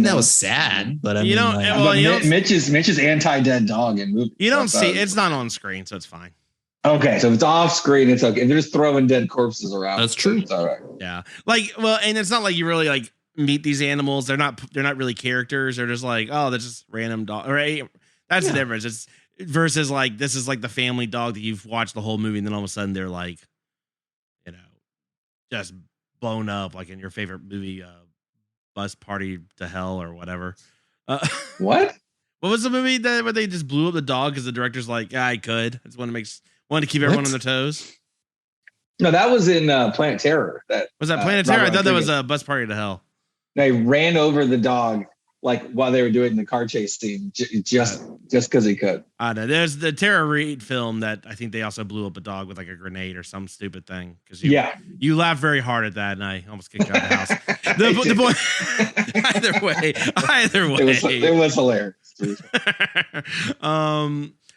that was sad, but Mitch's anti-dead dog in movie. You don't see it's not on screen, so it's fine. Okay, so if it's off screen, it's okay. If they're just throwing dead corpses around, that's true. It's all right. Yeah, and it's not like you really like meet these animals. They're not really characters. They're just like, oh, they're just random dog. Right? That's the difference. It's versus like this is like the family dog that you've watched the whole movie, and then all of a sudden they're like, just blown up like in your favorite movie, Bus Party to Hell or whatever. What was the movie where they just blew up the dog because the director's like, I could. I just wanted to keep everyone on their toes. No, that was in Planet Terror. Was that Planet Terror? I thought that was a Bus Party to Hell. They ran over the dog like while they were doing the car chase scene, just because he could. I know. There's the Tara Reid film that I think they also blew up a dog with like a grenade or some stupid thing. Because you laughed very hard at that, and I almost kicked you out of the house. the point. Either way, it was hilarious.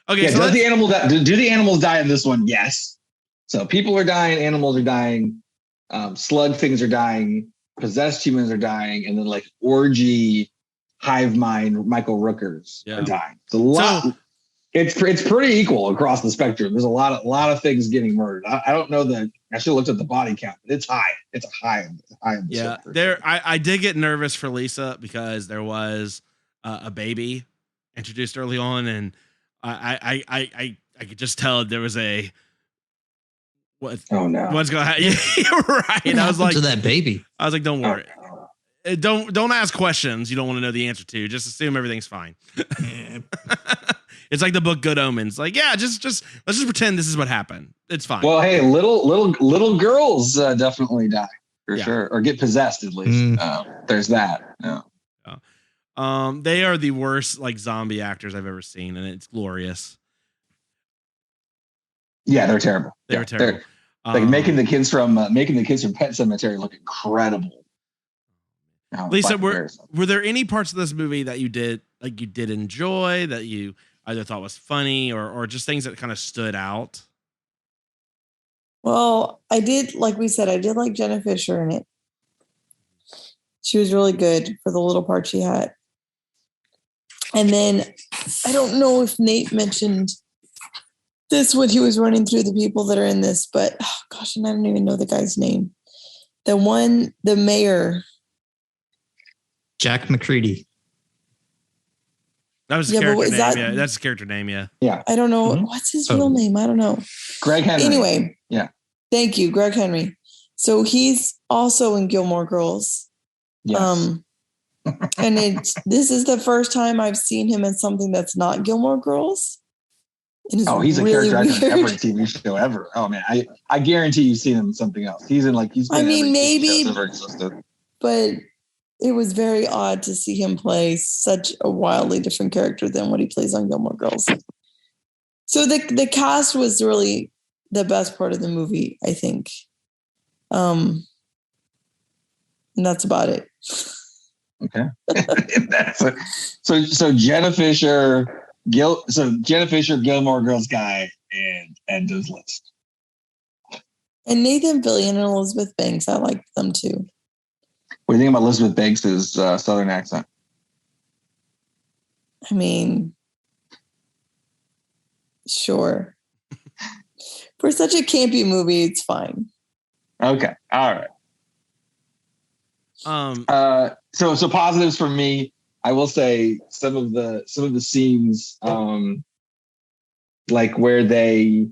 Okay. Yeah, So does the animal do the animals die in this one? Yes. So people are dying, animals are dying, slug things are dying, possessed humans are dying, and then like orgy hive mind Michael Rookers are dying. It's a lot. It's pretty equal across the spectrum. There's a lot of things getting murdered. I don't know that I should have looked at the body count, but it's high. It's high. Yeah, I did get nervous for Lisa because there was a baby introduced early on, and I could just tell there was a what? Oh no, what's going to happen? You're right. What I was like to that baby. I was like, don't worry. Don't ask questions you don't want to know the answer to. Just assume everything's fine. It's like the book Good Omens. Like, yeah, just let's just pretend this is what happened. It's fine. Well, hey, little girls definitely die for sure, or get possessed at least. There's that. Yeah. They are the worst like zombie actors I've ever seen, and it's glorious. Yeah, they're terrible. They were terrible. Like making the kids from Pet Sematary look incredible. Lisa, were there any parts of this movie that you did enjoy, that you either thought was funny or just things that kind of stood out? Well, I did, like we said, I did like Jenna Fisher in it. She was really good for the little part she had. And then I don't know if Nate mentioned this when he was running through the people that are in this, but oh gosh, and I don't even know the guy's name. The mayor. Jack McCready. That was his character name. That's his character name. Yeah. Yeah. I don't know. What's his real name? I don't know. Greg Henry. Anyway. Yeah. Thank you, Greg Henry. So he's also in Gilmore Girls. Yes. And this is the first time I've seen him in something that's not Gilmore Girls. He's a character actor in every TV show ever. Oh man, I guarantee you've seen him in something else. He's in like he's. I mean, maybe, but it was very odd to see him play such a wildly different character than what he plays on Gilmore Girls. So the cast was really the best part of the movie, I think. And that's about it. Okay. That's it. So Jenna Fisher, Gilmore Girls guy, and those list. And Nathan Fillion and Elizabeth Banks, I like them too. What do you think about Elizabeth Banks' Southern accent? I mean, sure. For such a campy movie, it's fine. Okay. All right. So positives for me, I will say some of the scenes, like where they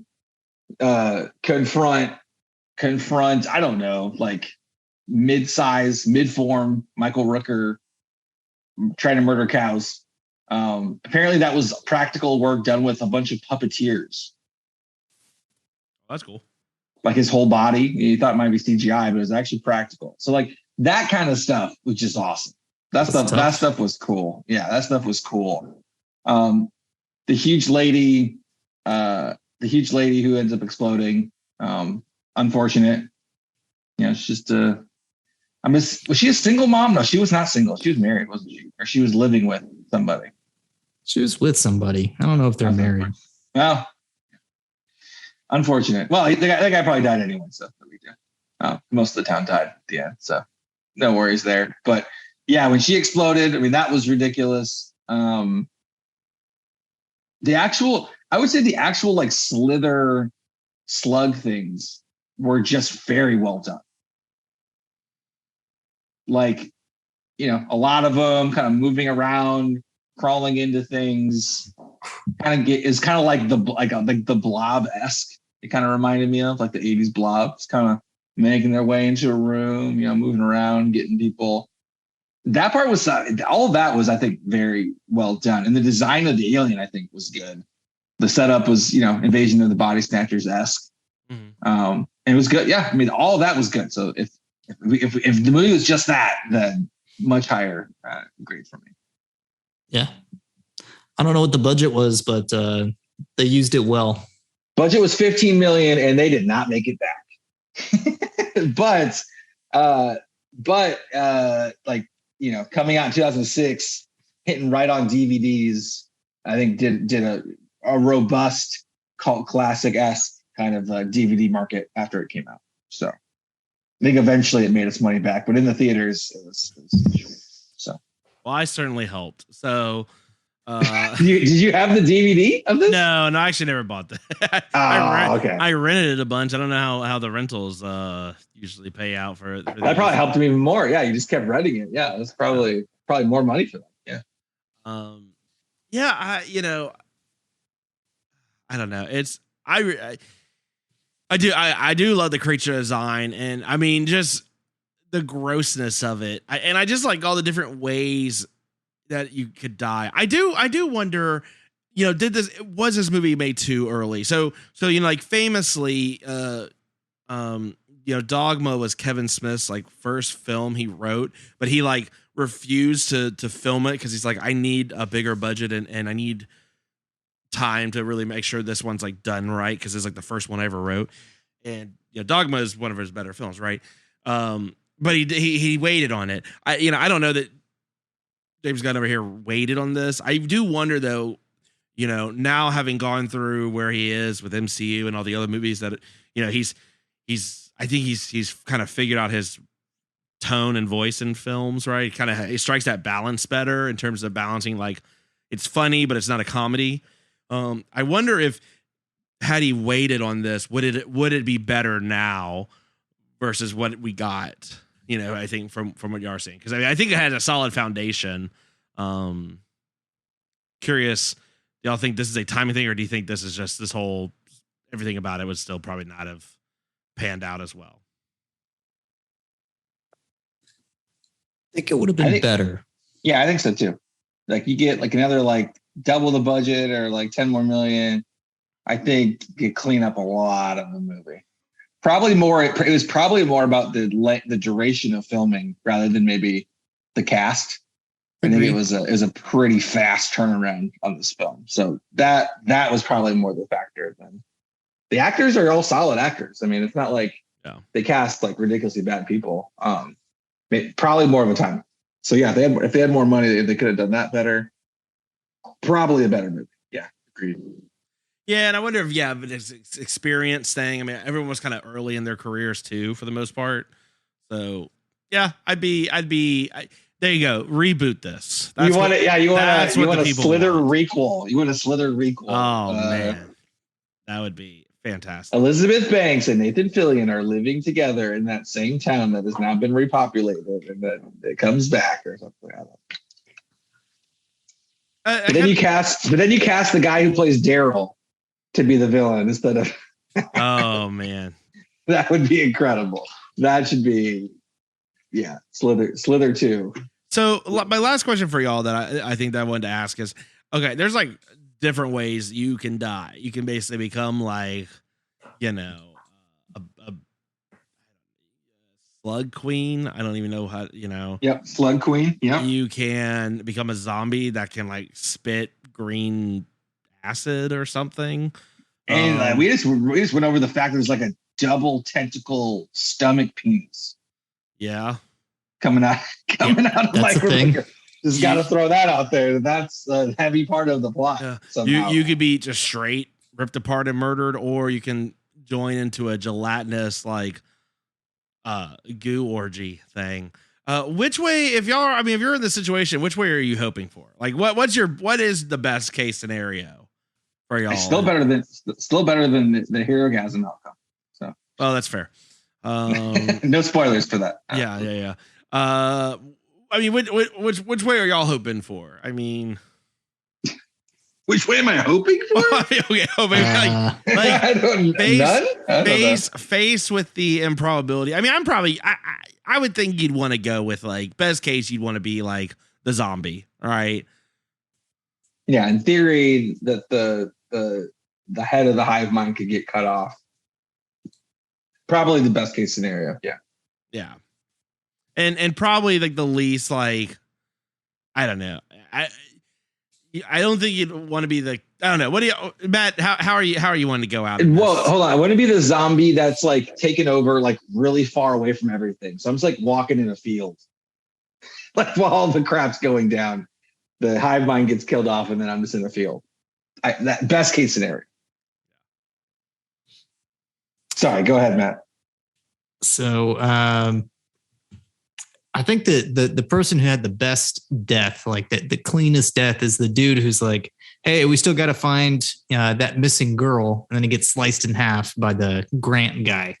confront, I don't know, like mid-form Michael Rooker trying to murder cows. Apparently that was practical work done with a bunch of puppeteers. That's cool. Like his whole body. You thought it might be CGI, but it was actually practical. So like that kind of stuff was just awesome. That stuff was cool. Yeah, that stuff was cool. The huge lady who ends up exploding. Unfortunate. It's just was she a single mom? No, she was not single. She was married, wasn't she? Or she was living with somebody. She was with somebody. I don't know if they're married. Well, unfortunate. Well, that guy probably died anyway, so most of the town died at the end, so no worries there. But yeah, when she exploded, I mean, that was ridiculous. I would say the actual like Slither slug things were just very well done. Like, a lot of them kind of moving around, crawling into things. Is kind of like the Blob-esque. It kind of reminded me of like the 80s Blob. It's kind of making their way into a room, moving around, getting people. That part was all of that was, I think, very well done. And the design of the alien, I think, was good. The setup was, Invasion of the Body Snatchers-esque. Mm-hmm. And it was good. Yeah, I mean, all of that was good. So if the movie was just that, then much higher grade for me. Yeah. I don't know what the budget was, but they used it well. Budget was $15 million, and they did not make it back. but coming out in 2006, hitting right on DVDs, I think did a robust cult classic-esque kind of DVD market after it came out. So I think eventually it made its money back, but in the theaters, it was so. Well, I certainly helped. So. Did you have the DVD of this? No, I actually never bought that. Okay. I rented it a bunch. I don't know how the rentals usually pay out for it. That probably helped him even more. Yeah, you just kept renting it. Yeah, that's probably more money for that. Yeah. I don't know. It's I do love the creature design, and I mean just the grossness of it. I just like all the different ways that you could die. I do wonder, was this movie made too early? So like famously, Dogma was Kevin Smith's like first film he wrote, but he like refused to film it because he's like, I need a bigger budget and I need time to really make sure this one's like done right, because it's like the first one I ever wrote. And Dogma is one of his better films, right? But he waited on it. I don't know that James Gunn over here waited on this. I do wonder though, now having gone through where he is with MCU and all the other movies that, I think he's kind of figured out his tone and voice in films, right? He strikes that balance better in terms of balancing, like it's funny, but it's not a comedy. I wonder if had he waited on this, would it be better now versus what we got? I think from what you are saying, because I think it has a solid foundation. Curious, do y'all think this is a timing thing, or do you think this is just this whole everything about it would still probably not have panned out as well? I think it would have been better. Yeah, I think so too. Like you get like another like double the budget or like 10 more million. I think you clean up a lot of the movie. Probably more. It was probably more about the duration of filming rather than maybe the cast. I think it was a pretty fast turnaround on this film. So that was probably more the factor than the actors are all solid actors. I mean, it's not like they cast like ridiculously bad people. Probably more of a time. So yeah, if they had more money, they could have done that better. Probably a better movie. Yeah, agreed. Yeah, and I wonder if it's experience thing. I mean, everyone was kind of early in their careers too, for the most part. So yeah, I'd be. There you go. Reboot this. You want a Slither requel. You want a Slither requel. Oh man, that would be fantastic. Elizabeth Banks and Nathan Fillion are living together in that same town that has now been repopulated, and then it comes back or something. I don't know. But then you cast the guy who plays Daryl to be the villain instead of. Oh man, that would be incredible. That should be, Slither 2. So my last question for y'all that I think that I wanted to ask is, okay, there's like different ways you can die. You can basically become like, a slug queen. I don't even know how, Yep, slug queen. Yeah. You can become a zombie that can like spit green acid or something. And we just went over the fact that there's like a double tentacle stomach penis. Yeah. Coming out of that's a thing. Just got to throw that out there. That's a heavy part of the plot. You could be just straight ripped apart and murdered, or you can join into a gelatinous like goo orgy thing. Which way, if you're in this situation, which way are you hoping for? Like what is the best case scenario for y'all? It's still better than the Herogasm outcome. So that's fair. No spoilers for that. Yeah. I mean, which way are y'all hoping for? I mean, which way am I hoping for? Okay, face with the improbability. I mean, I would think you'd want to go with like best case. You'd want to be like the zombie, all right? Yeah, in theory, that the head of the hive mind could get cut off. Probably the best case scenario. Yeah. Yeah. And probably like the least like, I don't know. I don't think you'd want to be the, I don't know. What do you, Matt, how are you wanting to go out? Well, hold on. I want to be the zombie that's like taken over, like really far away from everything. So I'm just like walking in a field, like while all the crap's going down, the hive mind gets killed off, and then I'm just in a field. That best case scenario. Sorry, go ahead, Matt. So I think that the person who had the best death, like the cleanest death, is the dude who's like, hey, we still got to find that missing girl. And then he gets sliced in half by the Grant guy.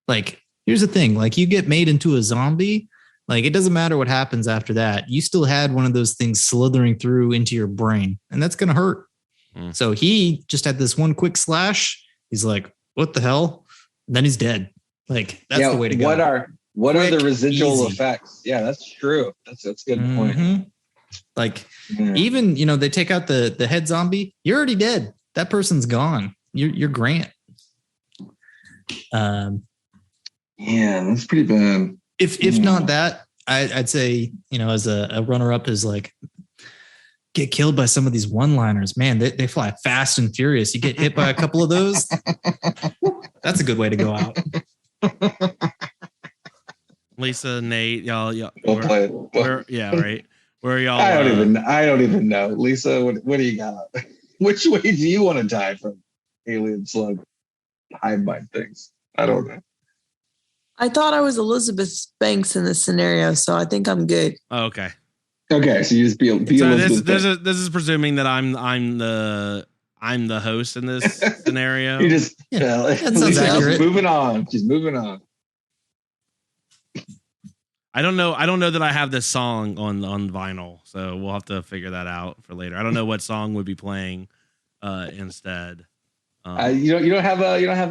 Like, here's the thing. Like, you get made into a zombie. Like, it doesn't matter what happens after that. You still had one of those things slithering through into your brain. And that's going to hurt. So he just had this one quick slash. He's like, what the hell? And then he's dead. Like, that's the way to go. What Quick, are the residual easy. effects? Yeah, that's true. That's a good point. Like, even, they take out the head zombie. You're already dead. That person's gone. You're Grant. Yeah, that's pretty bad. If not that, I'd say, as a runner up is like, get killed by some of these one-liners. Man, they fly fast and furious. You get hit by a couple of those. That's a good way to go out. Lisa, Nate, y'all We'll play it. Right. Where y'all? I don't even know. Lisa, what do you got? Which way do you want to die from alien slug hive mind things? I don't know. I thought I was Elizabeth Banks in this scenario, so I think I'm good. Oh, okay. Okay, so you just be So Elizabeth Banks. this is presuming that I'm the host in this scenario. You just that sounds Lisa's accurate. moving on. She's moving on. I don't know that I have this song on vinyl, so we'll have to figure that out for later. I don't know what song would be playing instead. You don't have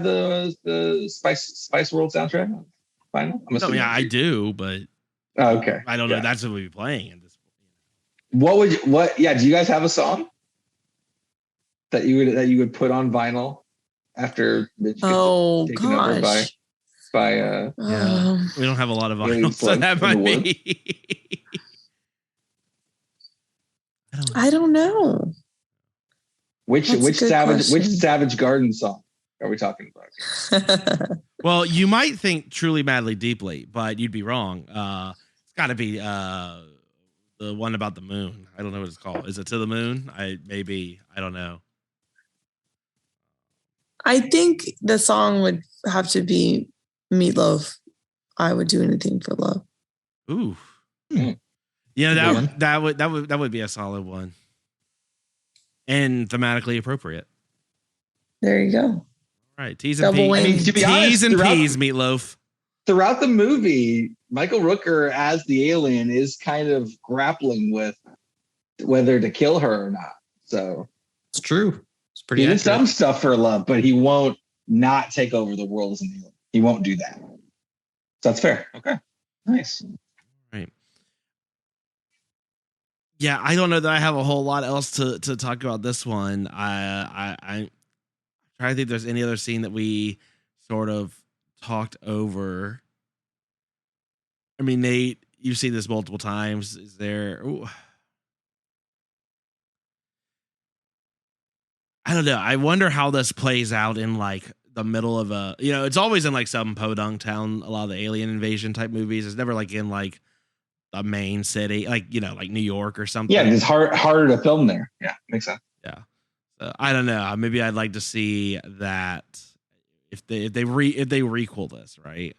the Spice World soundtrack on vinyl? No, yeah, I do, but okay. I don't know. That's what we'd be playing in this. Do you guys have a song that you would put on vinyl after Mitch gets taken over by we don't have a lot of vinyl, so that might be. I don't know. Which Savage Garden song are we talking about? Well, you might think Truly Madly Deeply, but you'd be wrong. It's got to be the one about the moon. I don't know what it's called. Is it To the Moon? I don't know. I think the song would have to be Meatloaf. I would do anything for love. Ooh. Yeah, that would be a solid one. And thematically appropriate. There you go. All right, T's and Double P's. win. To be honest, T's and P's, Meatloaf. Throughout the movie, Michael Rooker as the alien is kind of grappling with whether to kill her or not. So it's true. It's pretty. He did some stuff for love, but he won't not take over the world as an alien. He won't do that. So that's fair. Okay, nice. Right. Yeah, I don't know that I have a whole lot else to talk about this one. I try to think if there's any other scene that we sort of talked over. I mean, Nate, you've seen this multiple times. Is there? Ooh. I don't know. I wonder how this plays out in like the middle of a. It's always in like some podunk town. A lot of the alien invasion type movies. It's never like in like the main city, like like New York or something. Yeah, it's harder to film there. Yeah, makes sense. Yeah. So I don't know. Maybe I'd like to see that if they requel this, right?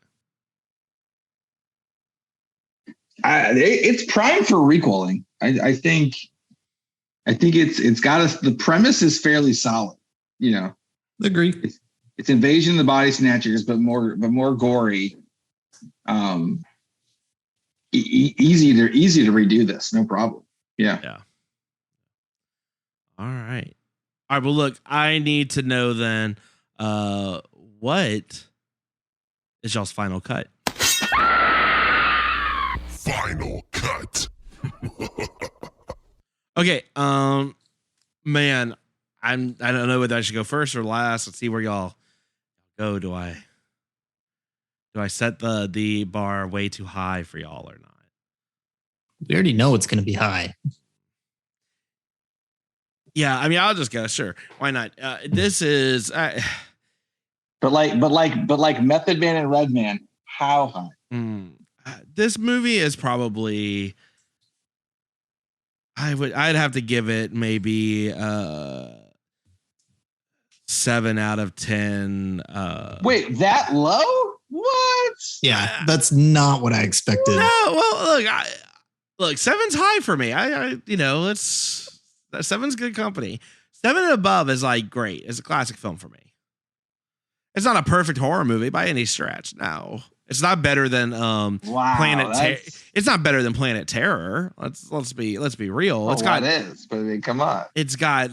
It's prime for requeling. I think it's got the premise is fairly solid. Agree. It's invasion of the body snatchers, but more gory. Easy to redo this, no problem. Yeah. Yeah. All right. Well, look, I need to know then, what is y'all's final cut? Final cut. Okay. Man, I don't know whether I should go first or last. Let's see where y'all go. Do I Do I set the bar way too high for y'all or not? We already know it's going to be high. Yeah, I mean, I'll just go. Sure, why not? This is, but like Method Man and Redman, how high? This movie is probably. I'd have to give it maybe 7 out of 10. Wait, that low? What? Yeah, that's not what I expected. No, well, look, 7's high for me. It's 7's good company. 7 and above is like great. It's a classic film for me. It's not a perfect horror movie by any stretch. No, it's not better than Planet. It's not better than Planet Terror. Let's be real. It is, but I mean, come on. It's got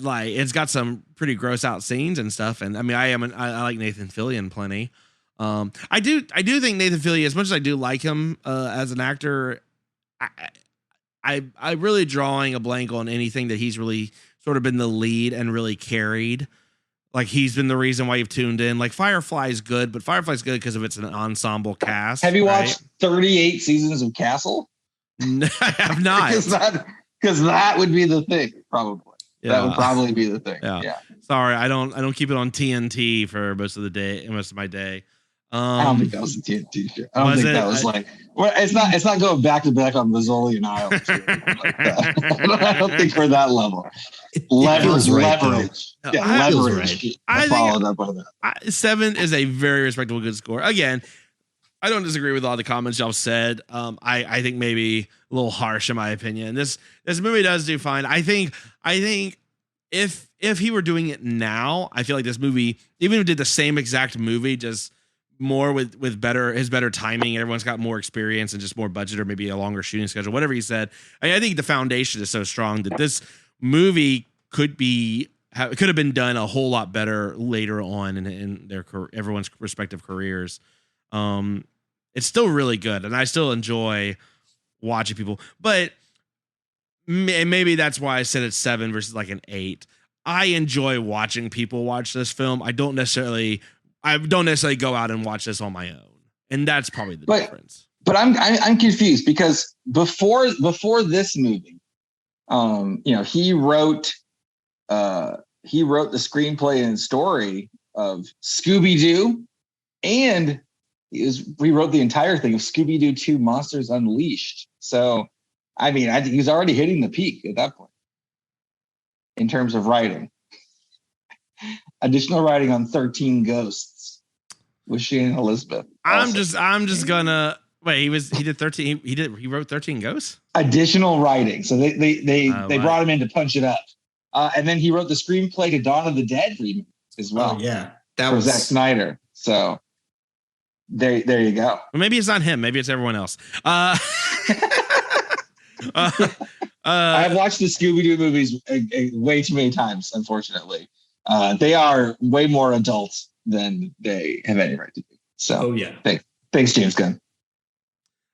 some pretty gross out scenes and stuff. And I mean, I like Nathan Fillion plenty. I do think Nathan Fillion, as much as I do like him as an actor, I really drawing a blank on anything that he's really sort of been the lead and really carried. Like he's been the reason why you've tuned in. Like Firefly's good, but Firefly's good because of it's an ensemble cast. Have you watched 38 seasons of Castle? No, I have not. Because that would be the thing, probably. Yeah. That would probably be the thing. Yeah. Sorry, I don't keep it on TNT for most of my day. I don't think that was a TNT shit. I don't think that was it's not going back to back on Rizzolian Island. Like that. I don't think we're that level. Leverage. Yeah, leverage. I followed up on that. 7 is a very respectable good score. Again, I don't disagree with all the comments y'all said. I think maybe a little harsh in my opinion. This movie does do fine. I think if he were doing it now, I feel like this movie, even if it did the same exact movie, just more with better timing, everyone's got more experience and just more budget or maybe a longer shooting schedule, whatever he said. I think the foundation is so strong that this movie could have been done a whole lot better later on in their everyone's respective careers. It's still really good and I still enjoy watching people, but maybe that's why I said it's 7 versus like an 8. I enjoy watching people watch this film. I don't necessarily go out and watch this on my own, and that's probably the difference. But I'm confused because before this movie, he wrote the screenplay and story of Scooby-Doo, and he wrote the entire thing of Scooby-Doo 2: Monsters Unleashed. So, I mean, I think he's already hitting the peak at that point in terms of writing. Additional writing on 13 Ghosts with Shannon Elizabeth. I'm just gonna wait. He wrote 13 Ghosts. Additional writing. So they brought him in to punch it up. And then he wrote the screenplay to Dawn of the Dead remake as well. Oh, yeah. That was Zack Snyder. So there you go. Well, maybe it's not him. Maybe it's everyone else. I have watched the Scooby-Doo movies way too many times, unfortunately. They are way more adults than they have any right to be. So, thanks, James Gunn.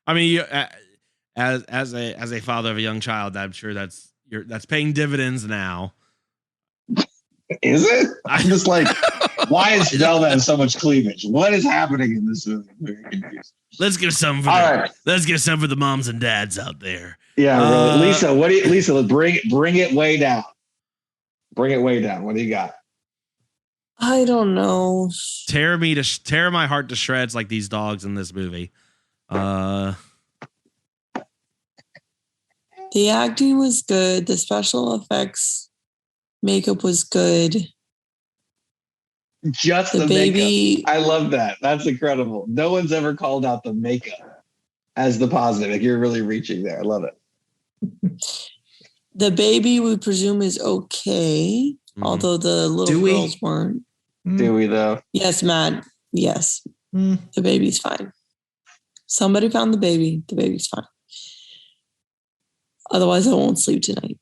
I mean, as a father of a young child, I'm sure that's paying dividends now. Is it? I'm just like, why is Velma have so much cleavage? What is happening in this movie? I'm very confused. Let's give some for the moms and dads out there. Yeah, really. Lisa, bring it way down. Bring it way down. What do you got? I don't know. Tear my heart to shreds like these dogs in this movie. The acting was good. The special effects makeup was good. Just the baby makeup. I love that. That's incredible. No one's ever called out the makeup as the positive. Like, you're really reaching there. I love it. The baby, we presume, is okay, although the little girls weren't. Do we, though? Yes, Matt. Yes. The baby's fine. Somebody found the baby. The baby's fine. Otherwise, I won't sleep tonight.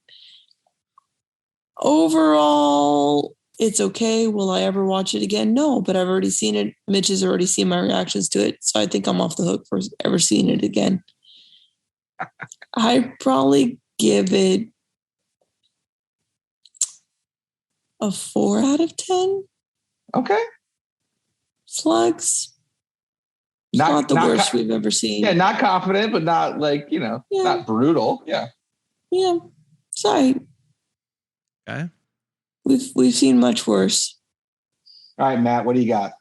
Overall, it's okay. Will I ever watch it again? No, but I've already seen it. Mitch has already seen my reactions to it, so I think I'm off the hook for ever seeing it again. I'd probably give it a 4 out of 10. Okay. Slugs. not the worst we've ever seen. Yeah, not confident, but not like, not brutal. Yeah. Yeah. Sorry. Okay. We've seen much worse. All right, Matt, what do you got?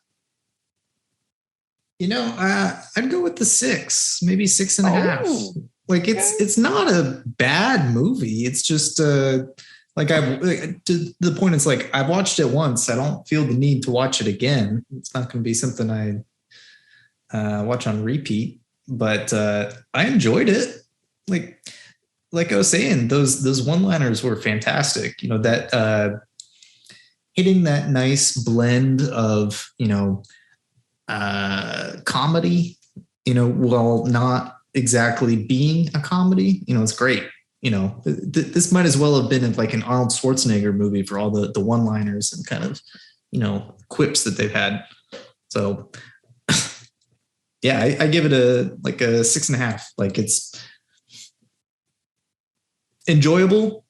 I'd go with the 6, maybe 6.5. Like it's not a bad movie. It's just to the point. It's like I've watched it once. I don't feel the need to watch it again. It's not going to be something I watch on repeat. But I enjoyed it. Like I was saying, those one-liners were fantastic. That hitting that nice blend of comedy, while not exactly being a comedy. It's great. This might as well have been like an Arnold Schwarzenegger movie for all the one-liners and kind of quips that they've had. So yeah, I give it a 6.5. Like it's enjoyable,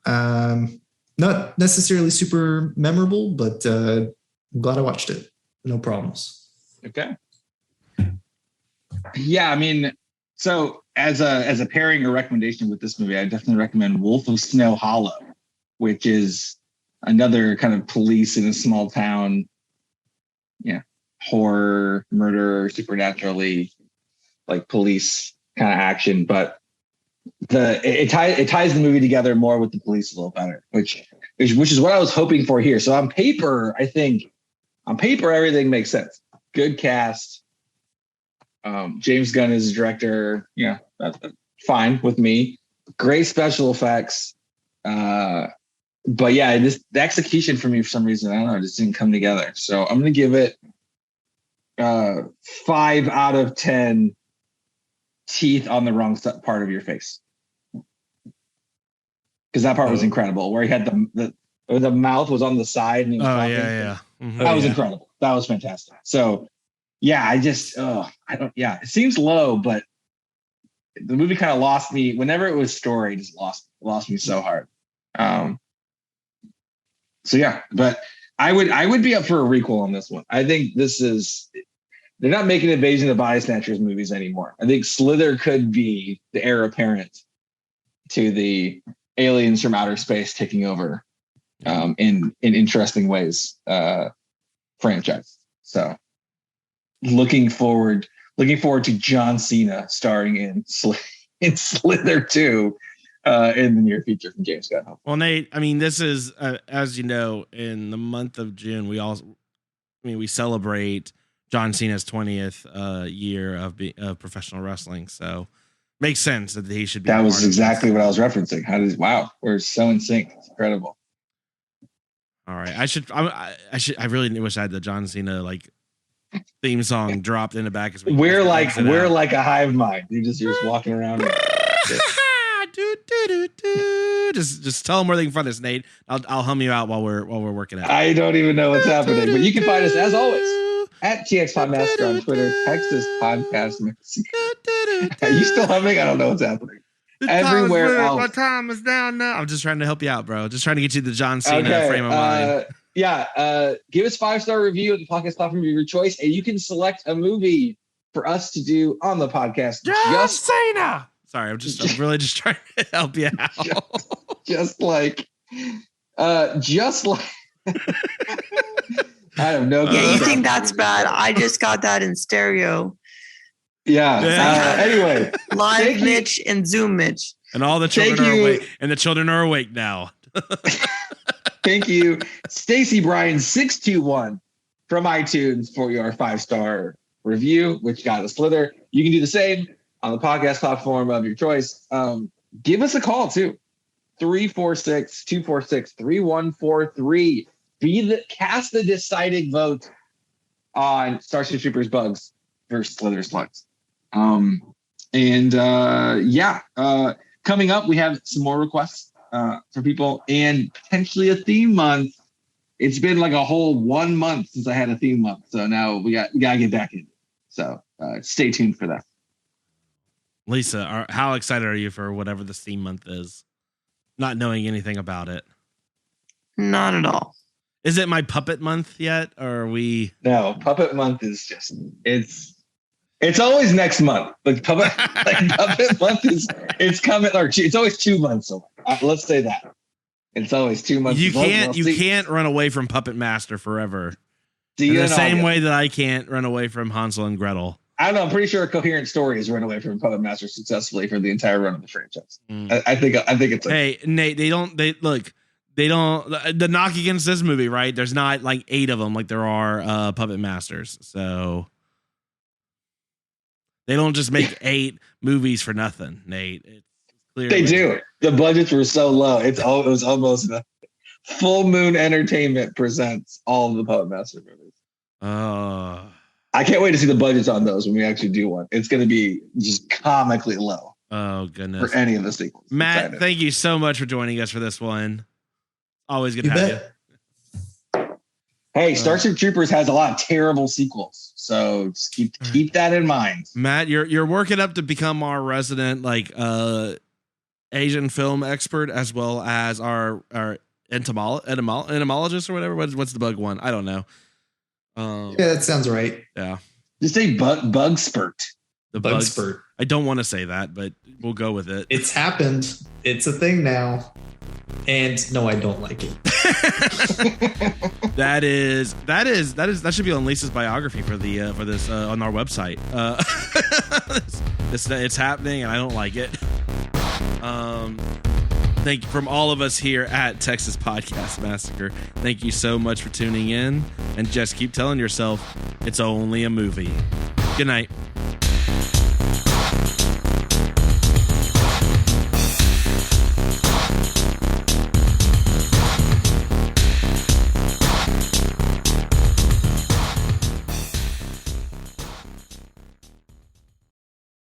not necessarily super memorable, but I'm glad I watched it. No problems. Okay. Yeah, I mean, so as a pairing or recommendation with this movie, I definitely recommend Wolf of Snow Hollow, which is another kind of police in a small town, horror, murder, supernaturally like police kind of action, but it ties the movie together more with the police a little better, which is what I was hoping for here. So on paper, everything makes sense. Good cast. James Gunn is the director. Yeah, that's fine with me. Great special effects. But yeah, the execution for me, for some reason, I don't know, it just didn't come together. So I'm going to give it 5 out of 10 teeth on the wrong part of your face. Because that part was incredible, where he had the mouth was on the side. And he was talking. Yeah. Mm-hmm. That was incredible. That was fantastic. So yeah, it seems low, but the movie kind of lost me. Whenever it was story, just lost me so hard. So yeah, but I would be up for a requel on this one. I think they're not making Invasion of the Body Snatchers movies anymore. I think Slither could be the heir apparent to the aliens from outer space taking over in interesting ways franchise. So looking forward to John Cena starring in Slither 2 in the near future from James Gunn. Well, Nate, I mean, this is as you know, in the month of June, we celebrate John Cena's 20th year of professional wrestling. So makes sense that he should be. That was exactly what I was referencing. Wow, we're so in sync. It's incredible. All right, I really wish I had the John Cena theme song dropped in the back. We're like a hive mind. You're just walking around. Just tell them where they can find us, Nate. I'll hum you out while we're working out. I don't even know what's happening, but you can find us as always at TX Podmaster on Twitter. Text us podcast. Are you still humming? I don't know what's happening. Everywhere else. My time is down now. I'm just trying to help you out, bro. Just trying to get you the John Cena frame of mind. Give us 5-star review at the podcast platform of your choice, and you can select a movie for us to do on the podcast. John Cena. Sorry, I'm really just trying to help you out. just like I have no. Yeah, you think that's bad? I just got that in stereo. Yeah. Anyway, live Mitch and Zoom Mitch, and all the children are awake. And the children are awake now. Thank you, Stacy Bryan 621 from iTunes for your 5-star review, which got a Slither. You can do the same on the podcast platform of your choice. Give us a call too. 346-246-3143. Cast the deciding vote on Starship Troopers Bugs versus Slither Slugs. Coming up, we have some more requests for people and potentially a theme month. It's been like a whole 1 month since I had a theme month. So now we gotta get back in. So stay tuned for that. Lisa, how excited are you for whatever the theme month is? Not knowing anything about it. Not at all. Is it my puppet month yet? Or are we? No, puppet month is just, it's It's always next month. Puppet month it's coming, or it's always 2 months away. Let's say that. It's always 2 months. You can't run away from Puppet Master forever. In the same way that I can't run away from Hansel and Gretel. I don't know. I'm pretty sure a coherent story has run away from Puppet Master successfully for the entire run of the franchise. I think it's. Hey, Nate, the knock against this movie, right? There's not like 8 of them like there are Puppet Masters. So they don't just make 8 movies for nothing, Nate. It's clearly. They do. The budgets were so low. It was almost a Full Moon Entertainment presents all of the Puppet Master movies. I can't wait to see the budgets on those when we actually do one. It's going to be just comically low. Oh, goodness. For any of the sequels. Matt, thank you so much for joining us for this one. Always good to have you. Hey, Starship Troopers has a lot of terrible sequels. So just keep that in mind. Matt, you're working up to become our resident Asian film expert, as well as our entomologist or whatever. What's the bug one? I don't know. Yeah, that sounds right. Yeah. Just say bug spurt. The bug spurt. I don't want to say that, but we'll go with it. It's happened. It's a thing now. And no, I don't like it. that should be on Lisa's biography for this on our website. It's happening and I don't like it. Thank you from all of us here at Texas Podcast Massacre. Thank you so much for tuning in, and just keep telling yourself it's only a movie. Good night.